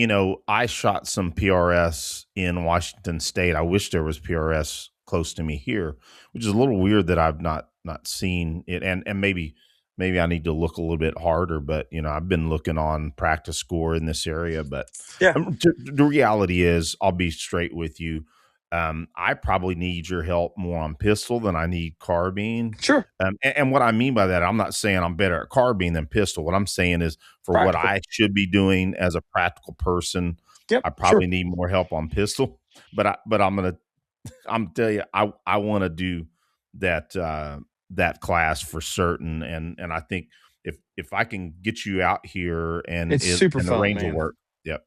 I shot some PRS in Washington State. I wish there was PRS close to me here, which is a little weird that I've not seen it. And maybe I need to look a little bit harder. But I've been looking on Practice Score in this area. But yeah, the reality is, I'll be straight with you. I probably need your help more on pistol than I need carbine. Sure. And what I mean by that, I'm not saying I'm better at carbine than pistol. What I'm saying is, for what I should be doing as a practical person, I probably need more help on pistol. But I'm tell you, I want to do that class for certain. And I think if I can get you out here and it's super fun, the range man. will work. Yep.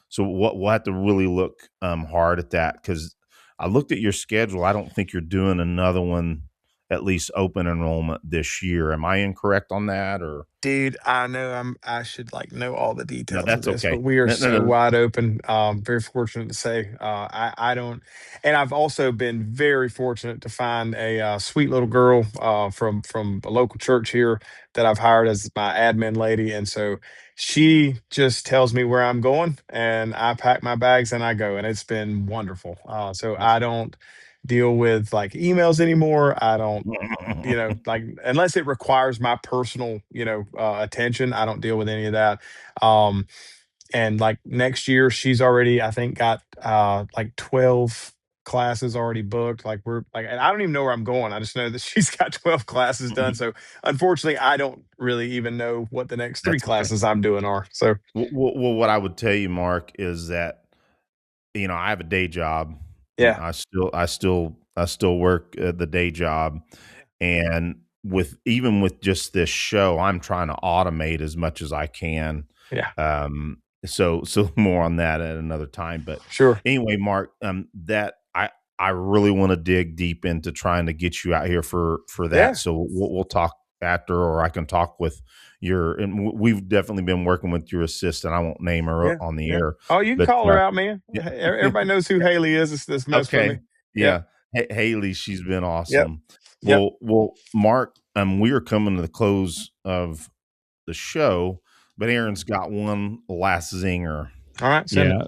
So we'll have to really look hard at that, because I looked at your schedule. I don't think you're doing another one, at least open enrollment, this year. Am I incorrect on that? Or dude, I know I should like know all the details that's of this, okay. but we are No. wide open. Very fortunate to say. I don't, and I've also been very fortunate to find a sweet little girl from a local church here that I've hired as my admin lady, and so she just tells me where I'm going, and I pack my bags and I go, and it's been wonderful. So I don't deal with like emails anymore. I don't like unless it requires my personal, attention, I don't deal with any of that. And like next year, she's already, I think, got like 12 classes already booked. Like we're like, and I don't even know where I'm going. I just know that she's got 12 classes done. So unfortunately, I don't really even know what the next three classes I'm doing are. So, well, what I would tell you, Mark, is that I have a day job. yeah, I still work the day job, and with just this show, I'm trying to automate as much as I can. yeah. So more on that at another time. But Sure. anyway, Mark, that I really want to dig deep into trying to get you out here for that. Yeah. So we'll talk after, or I can talk with and we've definitely been working with your assistant. I won't name her on the air. Oh, you can call her out, man. Yeah. Everybody knows who Haley is. This mess with me. Yeah. Haley, she's been awesome. Yep. Well, Mark, we are coming to the close of the show, but Aaron's got one last zinger. All right. Yeah.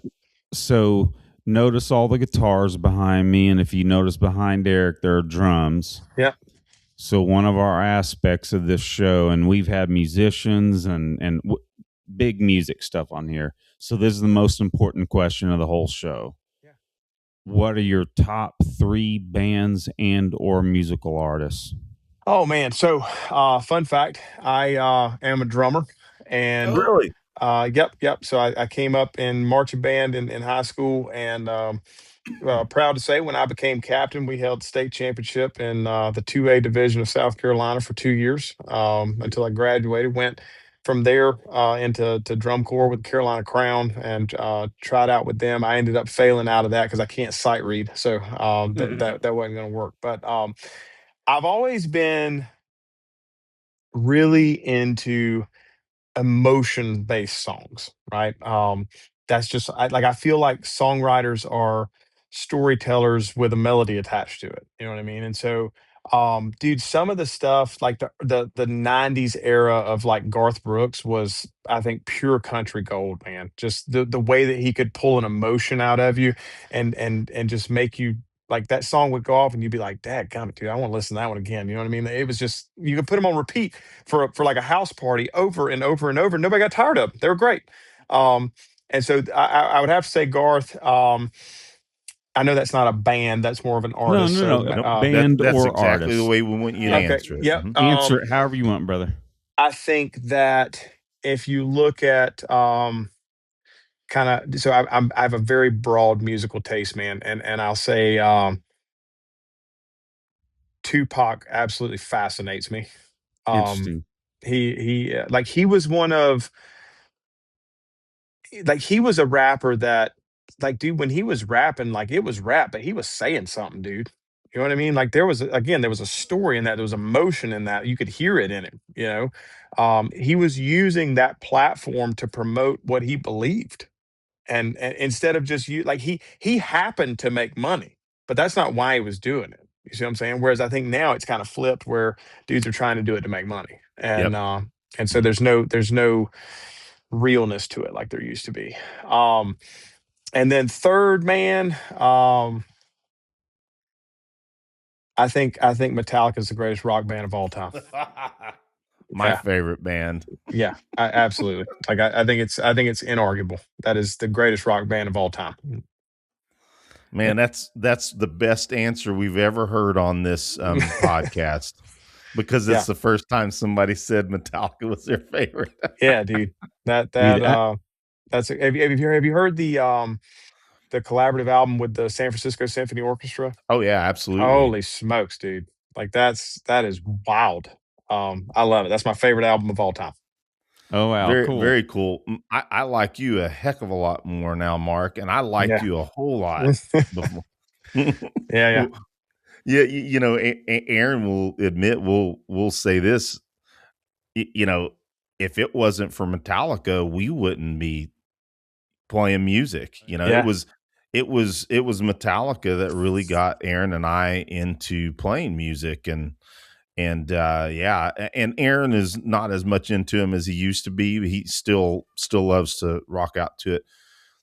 So notice all the guitars behind me, and if you notice behind Eric, there are drums. Yeah. So one of our aspects of this show, and we've had musicians and big music stuff on here. So this is the most important question of the whole show. Yeah. What are your top 3 bands and or musical artists? Oh man. So fun fact, I am a drummer. And really? Yep. So I came up in marching band in high school, and proud to say, when I became captain, we held state championship in the 2A division of South Carolina for 2 years until I graduated. Went from there into drum corps with Carolina Crown, and tried out with them. I ended up failing out of that because I can't sight read, so that wasn't going to work. But I've always been really into emotion based songs, right? That's just I feel like songwriters are storytellers with a melody attached to it. You know what I mean? And so, dude, some of the stuff like the '90s era of like Garth Brooks was, I think, pure country gold, man. Just the way that he could pull an emotion out of you, and just make you. Like that song would go off and you'd be like, Dad, gummit, dude, I want to listen to that one again. You know what I mean? It was just, you could put them on repeat for like a house party over and over and over. Nobody got tired of them. They were great. And so I would have to say Garth. I know that's not a band; that's more of an artist. No. Band that's or exactly artist. the way we want you to answer it. Yep. Answer it however you want, brother. I think that if you look at kind of, so I have a very broad musical taste, man, and I'll say Tupac absolutely fascinates me. Interesting. He was one of like he was a rapper that, like, dude, when he was rapping, like it was rap, but he was saying something, dude. You know what I mean? Like there was a story in that, there was emotion in that. You could hear it in him, you know. He was using that platform to promote what he believed. And instead of just you, like he happened to make money, but that's not why he was doing it. You see what I'm saying? Whereas I think now it's kind of flipped where dudes are trying to do it to make money. Yep. And so there's no realness to it like there used to be. And then third, man, I think Metallica is the greatest rock band of all time. My favorite band. Yeah, absolutely. Like I think it's inarguable. That is the greatest rock band of all time. Man, that's the best answer we've ever heard on this podcast, because it's the first time somebody said Metallica was their favorite. Yeah, dude. That's have you heard the collaborative album with the San Francisco Symphony Orchestra? Oh yeah, absolutely. Holy smokes, dude. Like that is wild. I love it. That's my favorite album of all time. Oh wow, very cool. Very cool. I like you a heck of a lot more now, Mark, and I liked you a whole lot before. Yeah. You know, Aaron will admit, we'll say this, you know, if it wasn't for Metallica, we wouldn't be playing music. You know, it was Metallica that really got Aaron and I into playing music. And and Aaron is not as much into him as he used to be. He still loves to rock out to it,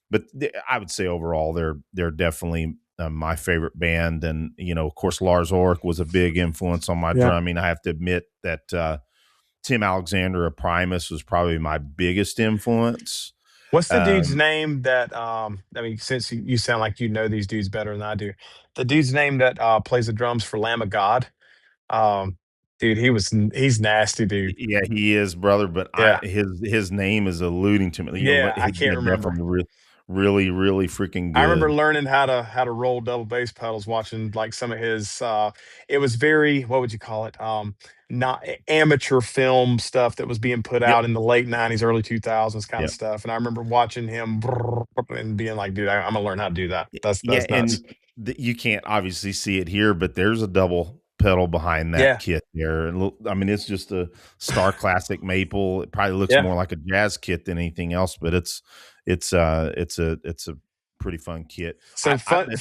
but I would say overall they're definitely my favorite band. And you know, of course, Lars Ulrich was a big influence on my drumming. I have to admit that Tim Alexander of Primus was probably my biggest influence. What's the dude's name that I mean, since you sound like you know these dudes better than I do, the dude's name that plays the drums for Lamb of God? Dude, he's nasty, dude. Yeah, he is, brother. But his name is eluding to me. Yeah, I can't remember. Really, really freaking good. I remember learning how to roll double bass pedals, watching like some of his. It was very, what would you call it? Not amateur film stuff that was being put out in the late '90s, early 2000s kind of stuff. And I remember watching him and being like, "Dude, I'm gonna learn how to do that." That's nuts. And you can't obviously see it here, but there's a double pedal behind that kit there. And I mean, it's just a Star Classic maple. It probably looks more like a jazz kit than anything else, but it's a pretty fun kit. So fun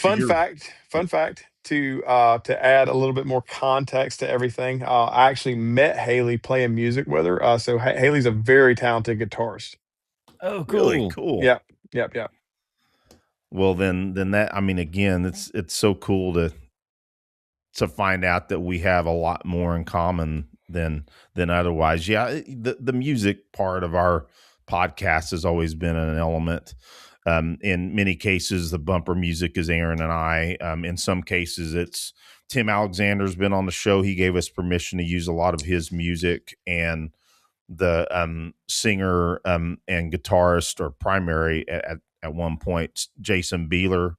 fact to add a little bit more context to everything. I actually met Haley playing music with her. So Haley's a very talented guitarist. Oh, cool. Really cool. Yep. Well, then that, I mean, again, it's so cool to find out that we have a lot more in common than otherwise. Yeah, the music part of our podcast has always been an element. In many cases, the bumper music is Aaron and I. In some cases, it's Tim Alexander's been on the show. He gave us permission to use a lot of his music, and the singer and guitarist or primary at one point, Jason Beeler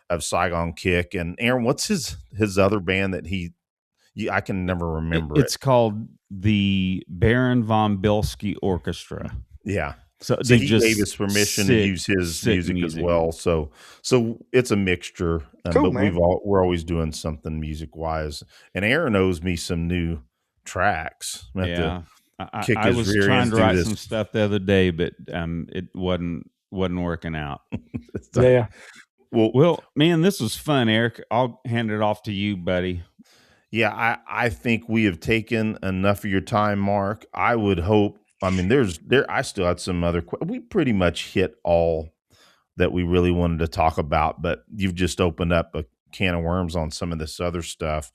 of Saigon Kick. And Aaron, what's his other band that I can never remember. It's called the Baron von Bilski Orchestra. Yeah. So he gave us permission to use his music as well. So it's a mixture. Cool, but man. we're always doing something music wise. And Aaron owes me some new tracks. I was trying to write some stuff the other day, but it wasn't working out. Yeah. Well, man, this was fun, Eric. I'll hand it off to you, buddy. Yeah, I think we have taken enough of your time, Mark. I would hope. I mean, I still had some other. We pretty much hit all that we really wanted to talk about, but you've just opened up a can of worms on some of this other stuff.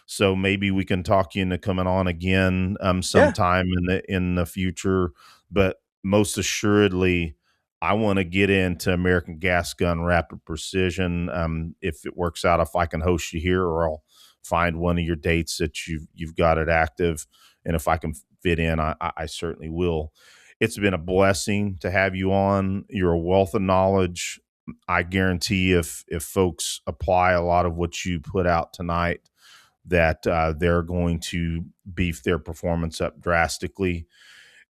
So maybe we can talk you into coming on again sometime in the future. But most assuredly, I want to get into American Gas Gun Rapid Precision. If it works out, if I can host you here, or I'll find one of your dates that you've got it active, and if I can fit in, I certainly will. It's been a blessing to have you on. You're a wealth of knowledge. I guarantee if folks apply a lot of what you put out tonight, that they're going to beef their performance up drastically.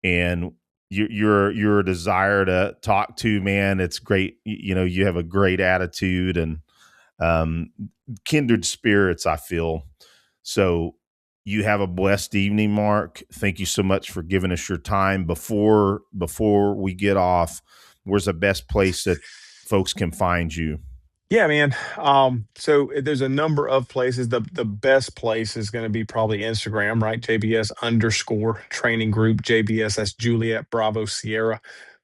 And you're a desire to talk to, man. It's great. You have a great attitude and kindred spirits, I feel. So you have a blessed evening, Mark. Thank you so much for giving us your time. Before we get off, where's the best place that folks can find you? Yeah, man. So there's a number of places. The best place is going to be probably Instagram, right? JBS underscore training group. JBS, that's Juliet Bravo Sierra.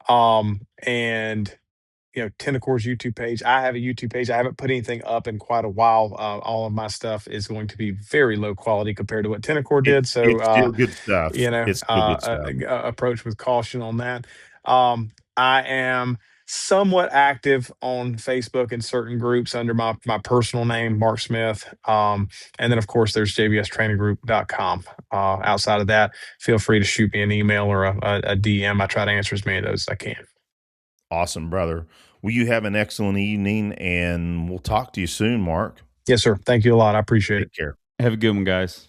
And Tennecor's YouTube page. I have a YouTube page. I haven't put anything up in quite a while. All of my stuff is going to be very low quality compared to what Tennecor did. So, It's still good stuff. It's still good stuff. Approach with caution on that. I am somewhat active on Facebook and certain groups under my personal name, Mark Smith. And then, of course, there's jbstraininggroup.com. Outside of that, feel free to shoot me an email or a DM. I try to answer as many of those as I can. Awesome, brother. Well, you have an excellent evening, and we'll talk to you soon, Mark. Yes, sir. Thank you a lot. I appreciate it. Take care. Have a good one, guys.